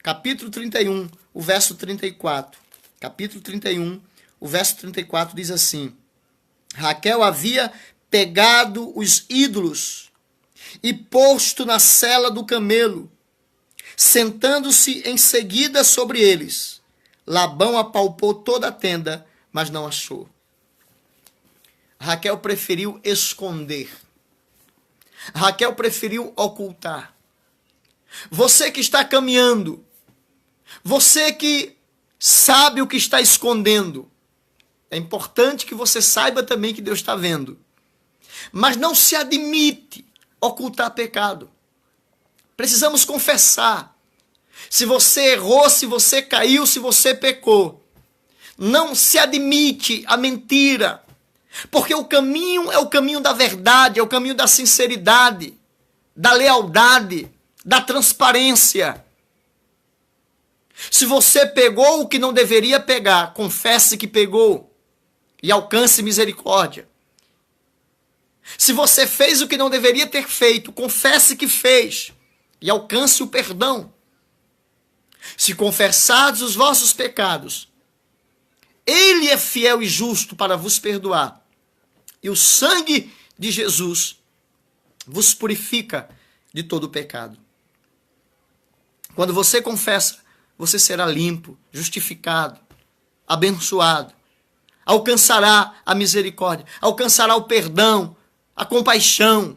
Capítulo 31, o verso 34. Capítulo 31, o verso 34 diz assim: Raquel havia pegado os ídolos e posto na sela do camelo, sentando-se em seguida sobre eles. Labão apalpou toda a tenda, mas não achou. Raquel preferiu esconder. Raquel preferiu ocultar. Você que está caminhando, você que sabe o que está escondendo, é importante que você saiba também que Deus está vendo. Mas não se admite ocultar pecado. Precisamos confessar. Se você errou, se você caiu, se você pecou, não se admite a mentira. Porque o caminho é o caminho da verdade, é o caminho da sinceridade, da lealdade, da transparência. Se você pegou o que não deveria pegar, confesse que pegou e alcance misericórdia. Se você fez o que não deveria ter feito, confesse que fez e alcance o perdão. Se confessares os vossos pecados, Ele é fiel e justo para vos perdoar. E o sangue de Jesus vos purifica de todo pecado. Quando você confessa, você será limpo, justificado, abençoado. Alcançará a misericórdia, alcançará o perdão, a compaixão.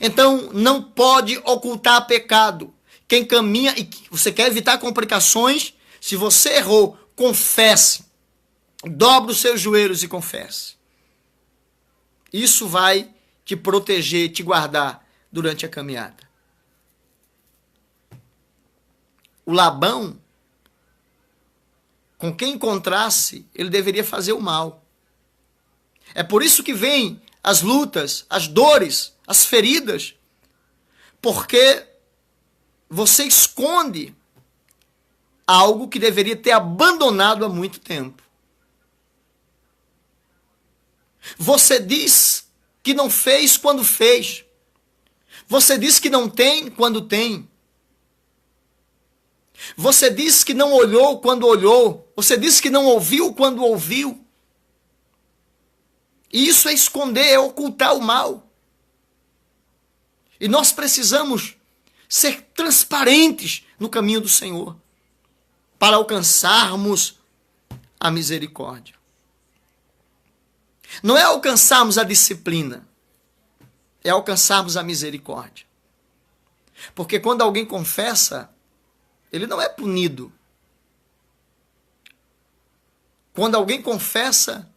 Então, não pode ocultar pecado. Quem caminha e você quer evitar complicações, se você errou, confesse. Dobre os seus joelhos e confesse. Isso vai te proteger, te guardar durante a caminhada. O Labão, com quem encontrasse, ele deveria fazer o mal. É por isso que vem as lutas, as dores, as feridas, porque você esconde algo que deveria ter abandonado há muito tempo. Você diz que não fez quando fez. Você diz que não tem quando tem. Você diz que não olhou quando olhou. Você diz que não ouviu quando ouviu. E isso é esconder, é ocultar o mal. E nós precisamos ser transparentes no caminho do Senhor para alcançarmos a misericórdia. Não é alcançarmos a disciplina, é alcançarmos a misericórdia. Porque quando alguém confessa, ele não é punido. Quando alguém confessa,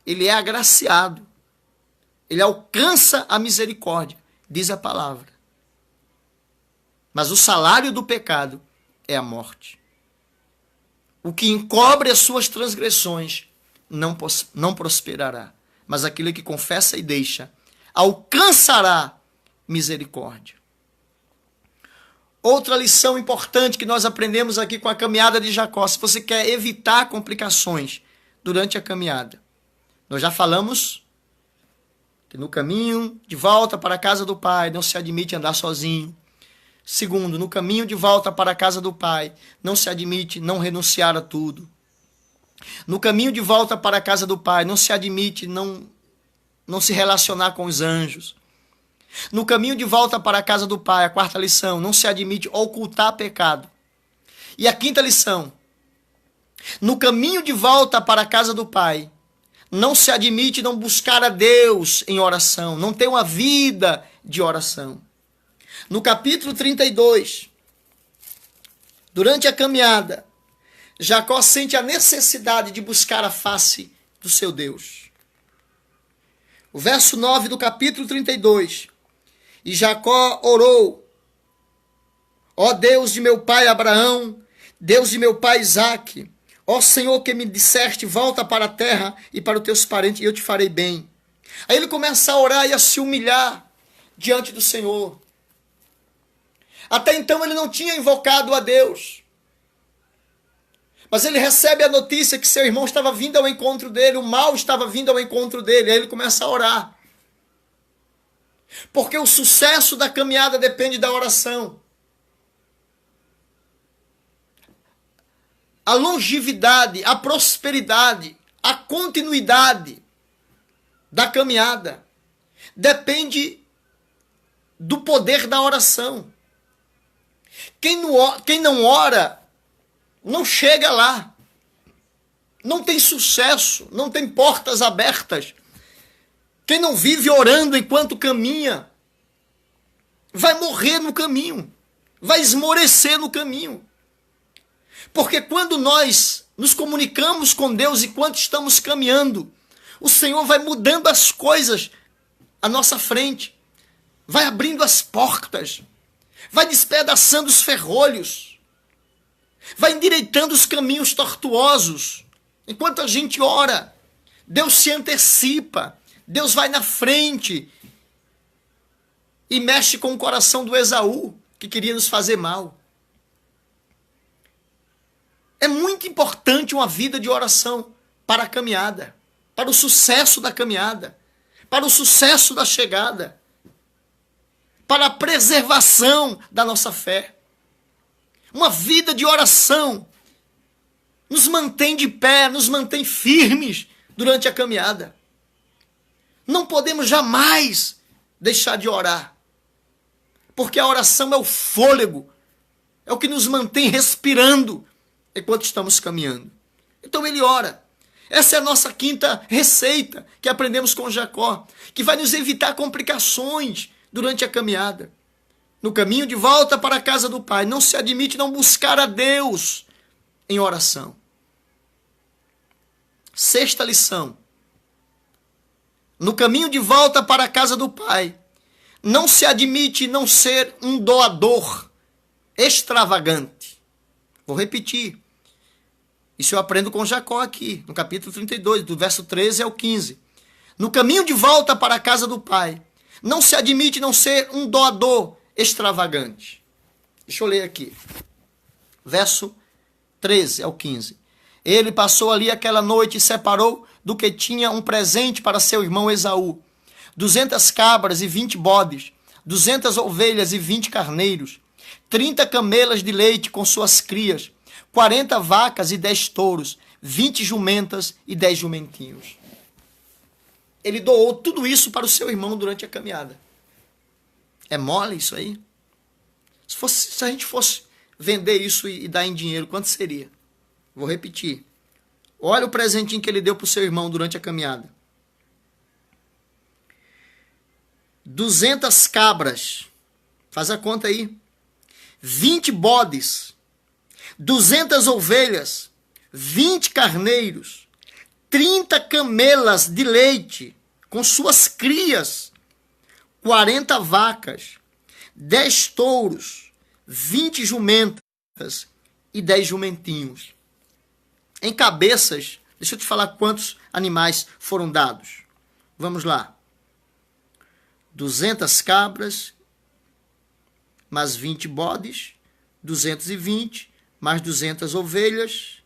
ele é agraciado. Ele alcança a misericórdia, diz a palavra. Mas o salário do pecado é a morte. O que encobre as suas transgressões não prosperará. Mas aquele que confessa e deixa, alcançará misericórdia. Outra lição importante que nós aprendemos aqui com a caminhada de Jacó, se você quer evitar complicações durante a caminhada. Nós já falamos que no caminho de volta para a casa do Pai não se admite andar sozinho. Segundo, no caminho de volta para a casa do Pai não se admite não renunciar a tudo. No caminho de volta para a casa do Pai não se admite não se relacionar com os anjos. No caminho de volta para a casa do Pai, a quarta lição, não se admite ocultar pecado. E a quinta lição, no caminho de volta para a casa do Pai, não se admite não buscar a Deus em oração, não ter uma vida de oração. No capítulo 32, durante a caminhada, Jacó sente a necessidade de buscar a face do seu Deus. O verso 9 do capítulo 32. E Jacó orou: ó Deus de meu pai Abraão, Deus de meu pai Isaque, ó Senhor que me disseste, volta para a terra e para os teus parentes, e eu te farei bem. Aí ele começa a orar e a se humilhar diante do Senhor. Até então ele não tinha invocado a Deus. Mas ele recebe a notícia que seu irmão estava vindo ao encontro dele, o mal estava vindo ao encontro dele. Aí ele começa a orar. Porque o sucesso da caminhada depende da oração. A longevidade, a prosperidade, a continuidade da caminhada depende do poder da oração. Quem não ora, não chega lá. Não tem sucesso, não tem portas abertas. Quem não vive orando enquanto caminha, vai morrer no caminho, vai esmorecer no caminho. Porque quando nós nos comunicamos com Deus enquanto estamos caminhando, o Senhor vai mudando as coisas à nossa frente, vai abrindo as portas, vai despedaçando os ferrolhos, vai endireitando os caminhos tortuosos. Enquanto a gente ora, Deus se antecipa, Deus vai na frente e mexe com o coração do Esaú, que queria nos fazer mal. É muito importante uma vida de oração para a caminhada, para o sucesso da caminhada, para o sucesso da chegada, para a preservação da nossa fé. Uma vida de oração nos mantém de pé, nos mantém firmes durante a caminhada. Não podemos jamais deixar de orar, porque a oração é o fôlego, é o que nos mantém respirando enquanto estamos caminhando. Então ele ora. Essa é a nossa quinta receita que aprendemos com Jacó, que vai nos evitar complicações durante a caminhada. No caminho de volta para a casa do Pai, não se admite não buscar a Deus em oração. Sexta lição. No caminho de volta para a casa do Pai, não se admite não ser um doador extravagante. Vou repetir. Isso eu aprendo com Jacó aqui, no capítulo 32, do verso 13 ao 15. No caminho de volta para a casa do Pai, não se admite não ser um doador extravagante. Deixa eu ler aqui. Verso 13 ao 15. Ele passou ali aquela noite e separou do que tinha um presente para seu irmão Esaú. 200 cabras e 20 bodes, 200 ovelhas e 20 carneiros, 30 camelas de leite com suas crias, 40 vacas e 10 touros, 20 jumentas e 10 jumentinhos. Ele doou tudo isso para o seu irmão durante a caminhada. É mole isso aí? Se a gente fosse vender isso e dar em dinheiro, quanto seria? Vou repetir. Olha o presentinho que ele deu para o seu irmão durante a caminhada. 200 cabras. Faz a conta aí. 20 bodes. 200 ovelhas. 20 carneiros. 30 camelas de leite com suas crias. 40 vacas. 10 touros. 20 jumentas e 10 jumentinhos. Em cabeças, deixa eu te falar quantos animais foram dados. Vamos lá. 200 cabras, mais 20 bodes, 220, mais 200 ovelhas,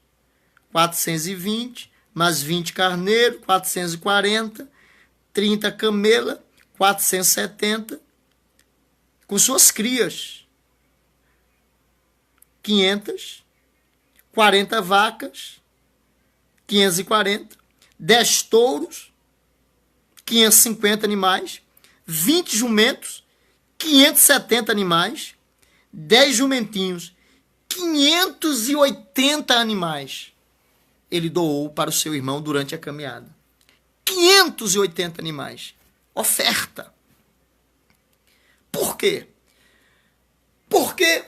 420, mais 20 carneiros, 440, 30 camela, 470, com suas crias, 500, 40 vacas, 540, 10 touros, 550 animais, 20 jumentos, 570 animais, 10 jumentinhos, 580 animais. Ele doou para o seu irmão durante a caminhada. 580 animais. Oferta. Por quê? Porque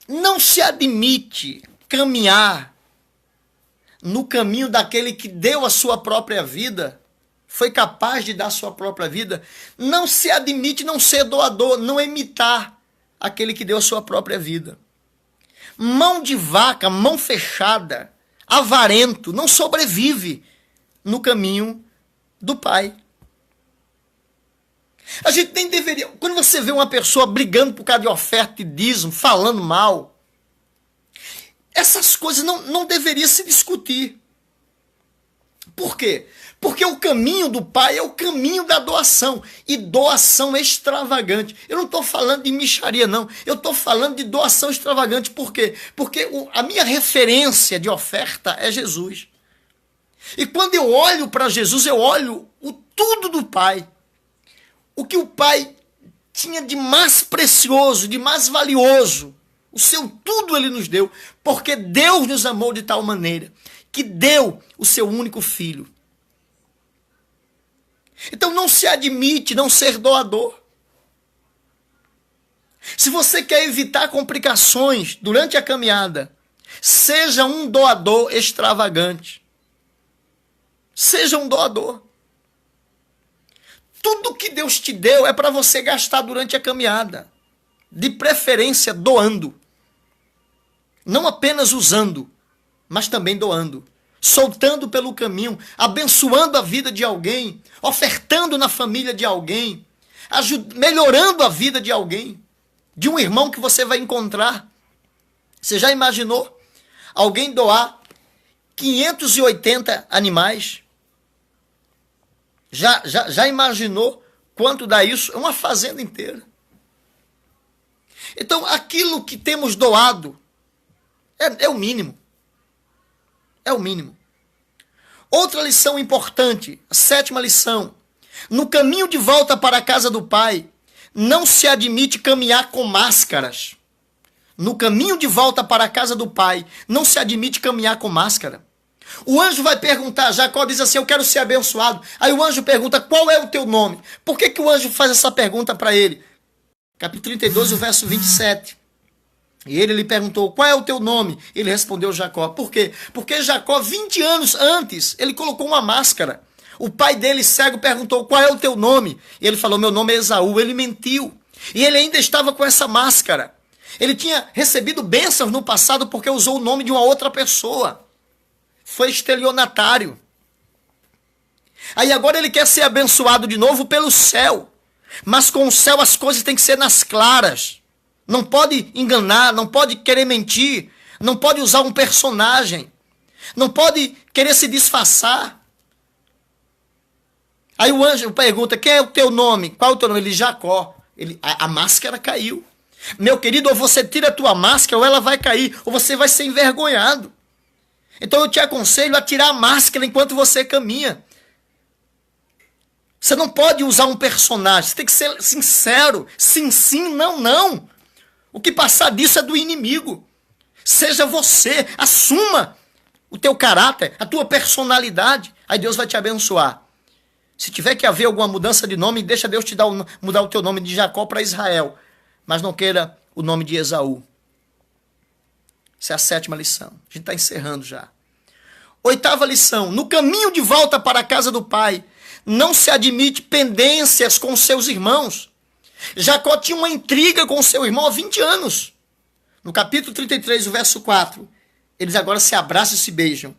não se admite caminhar no caminho daquele que deu a sua própria vida foi capaz de dar sua própria vida, não se admite não ser doador, não imitar aquele que deu a sua própria vida. Mão de vaca, mão fechada, avarento, não sobrevive no caminho do Pai. A gente nem deveria... Quando você vê uma pessoa brigando por causa de oferta e dízimo, falando mal, essas coisas não deveriam se discutir. Por quê? Porque o caminho do Pai é o caminho da doação. E doação extravagante. Eu não estou falando de mixaria, não. Eu estou falando de doação extravagante. Por quê? Porque a minha referência de oferta é Jesus. E quando eu olho para Jesus, eu olho o tudo do Pai. O que o Pai tinha de mais precioso, de mais valioso. O seu tudo ele nos deu. Porque Deus nos amou de tal maneira que deu o seu único filho. Então não se admite não ser doador. Se você quer evitar complicações durante a caminhada, seja um doador extravagante. Seja um doador. Tudo que Deus te deu é para você gastar durante a caminhada. De preferência doando. Não apenas usando, mas também doando. Soltando pelo caminho, abençoando a vida de alguém, ofertando na família de alguém, melhorando a vida de alguém, de um irmão que você vai encontrar. Você já imaginou alguém doar 580 animais? Já imaginou quanto dá isso? É uma fazenda inteira. Então, aquilo que temos doado é o mínimo. É o mínimo. Outra lição importante, a 7ª lição. No caminho de volta para a casa do Pai, não se admite caminhar com máscaras. No caminho de volta para a casa do Pai, não se admite caminhar com máscara. O anjo vai perguntar, Jacó diz assim, eu quero ser abençoado. Aí o anjo pergunta, qual é o teu nome? Por que o anjo faz essa pergunta para ele? Capítulo 32, o verso 27. E ele lhe perguntou, qual é o teu nome? Ele respondeu Jacó. Por quê? Porque Jacó, 20 anos antes, ele colocou uma máscara. O pai dele, cego, perguntou, qual é o teu nome? E ele falou, meu nome é Esaú. Ele mentiu. E ele ainda estava com essa máscara. Ele tinha recebido bênçãos no passado porque usou o nome de uma outra pessoa. Foi estelionatário. Aí agora ele quer ser abençoado de novo pelo céu. Mas com o céu as coisas têm que ser nas claras. Não pode enganar, não pode querer mentir, não pode usar um personagem, não pode querer se disfarçar. Aí o anjo pergunta, quem é o teu nome? Qual é o teu nome? Ele, Jacó. A máscara caiu. Meu querido, ou você tira a tua máscara, ou ela vai cair, ou você vai ser envergonhado. Então eu te aconselho a tirar a máscara enquanto você caminha. Você não pode usar um personagem, você tem que ser sincero. Sim, sim, não, não. O que passar disso é do inimigo. Seja você, assuma o teu caráter, a tua personalidade. Aí Deus vai te abençoar. Se tiver que haver alguma mudança de nome, deixa Deus te mudar o teu nome de Jacó para Israel. Mas não queira o nome de Esaú. Essa é a 7ª lição. A gente está encerrando já. 8ª lição. No caminho de volta para a casa do Pai, não se admite pendências com seus irmãos. Jacó tinha uma intriga com seu irmão há 20 anos. No capítulo 33, o verso 4, eles agora se abraçam e se beijam.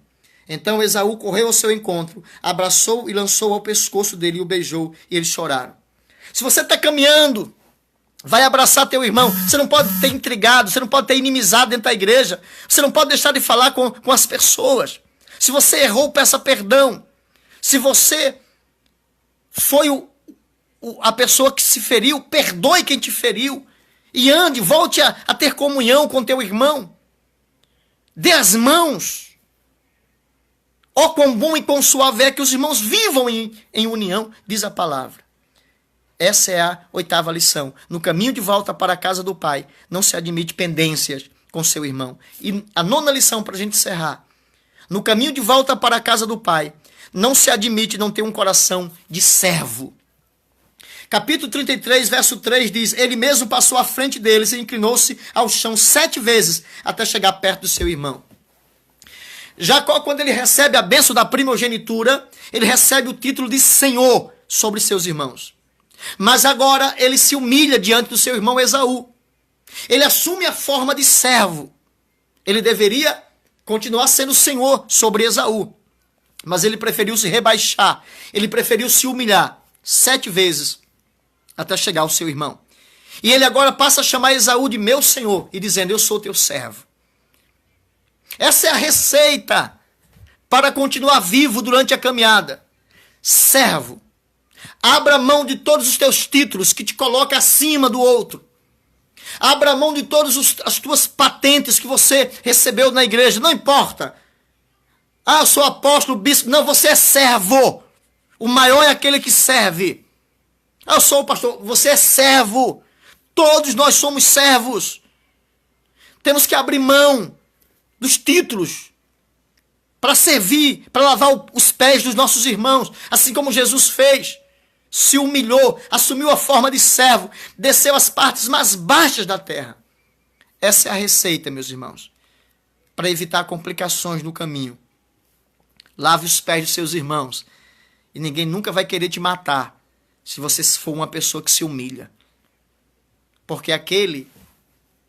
Então Esaú correu ao seu encontro, abraçou e lançou ao pescoço dele e o beijou, e eles choraram. Se você está caminhando, vai abraçar teu irmão. Você não pode ter intrigado, você não pode ter inimizado dentro da igreja, você não pode deixar de falar com as pessoas. Se você errou, peça perdão. Se você foi a pessoa que se feriu, perdoe quem te feriu. E ande, volte a ter comunhão com teu irmão. Dê as mãos. Ó, quão bom e quão suave é que os irmãos vivam em união, diz a palavra. Essa é a 8ª lição. No caminho de volta para a casa do Pai, não se admite pendências com seu irmão. E a 9ª lição, para a gente encerrar. No caminho de volta para a casa do Pai, não se admite não ter um coração de servo. Capítulo 33, verso 3 diz, ele mesmo passou à frente deles e inclinou-se ao chão 7 vezes até chegar perto do seu irmão. Jacó, quando ele recebe a bênção da primogenitura, ele recebe o título de Senhor sobre seus irmãos. Mas agora ele se humilha diante do seu irmão Esaú. Ele assume a forma de servo. Ele deveria continuar sendo Senhor sobre Esaú. Mas ele preferiu se rebaixar. Ele preferiu se humilhar 7 vezes até chegar ao seu irmão. E ele agora passa a chamar Esaú de meu senhor e dizendo, eu sou teu servo. Essa é a receita para continuar vivo durante a caminhada. Servo. Abra mão de todos os teus títulos que te colocam acima do outro. Abra mão de todas as tuas patentes que você recebeu na igreja. Não importa. Ah, eu sou apóstolo, bispo. Não, você é servo. O maior é aquele que serve. Ah, eu sou o pastor. Você é servo. Todos nós somos servos. Temos que abrir mão dos títulos para servir, para lavar os pés dos nossos irmãos, assim como Jesus fez. Se humilhou, assumiu a forma de servo, desceu às partes mais baixas da terra. Essa é a receita, meus irmãos, para evitar complicações no caminho. Lave os pés dos seus irmãos e ninguém nunca vai querer te matar se você for uma pessoa que se humilha. Porque aquele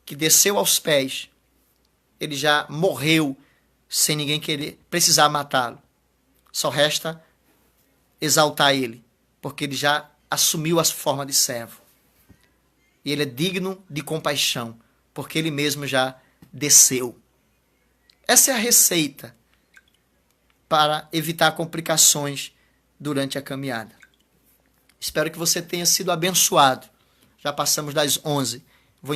que desceu aos pés, ele já morreu sem ninguém querer precisar matá-lo. Só resta exaltar ele, porque ele já assumiu a forma de servo. E ele é digno de compaixão, porque ele mesmo já desceu. Essa é a receita para evitar complicações durante a caminhada. Espero que você tenha sido abençoado. Já passamos das 11. Vou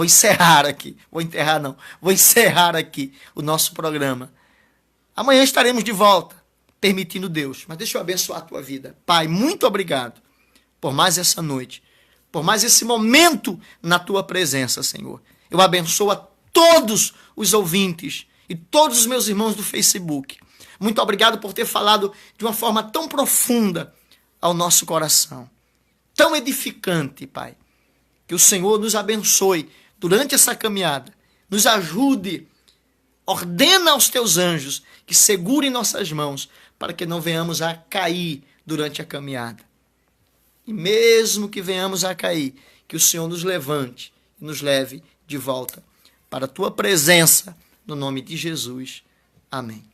encerrar aqui o nosso programa. Amanhã estaremos de volta, permitindo Deus. Mas deixa eu abençoar a tua vida. Pai, muito obrigado por mais essa noite, por mais esse momento na tua presença, Senhor. Eu abençoo a todos os ouvintes e todos os meus irmãos do Facebook. Muito obrigado por ter falado de uma forma tão profunda ao nosso coração. Tão edificante, Pai. Que o Senhor nos abençoe durante essa caminhada. Nos ajude. Ordena aos teus anjos que segurem nossas mãos para que não venhamos a cair durante a caminhada. E mesmo que venhamos a cair, que o Senhor nos levante e nos leve de volta para a tua presença, no nome de Jesus. Amém.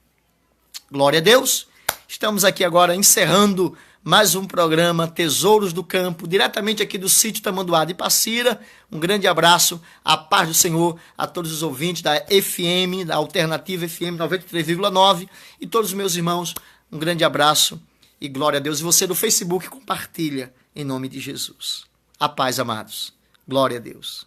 Glória a Deus. Estamos aqui agora encerrando mais um programa Tesouros do Campo, diretamente aqui do sítio Tamanduá de Passira. Um grande abraço, a paz do Senhor a todos os ouvintes da FM, da Alternativa FM 93,9 e todos os meus irmãos, um grande abraço e glória a Deus. E você do Facebook, compartilha em nome de Jesus. A paz, amados. Glória a Deus.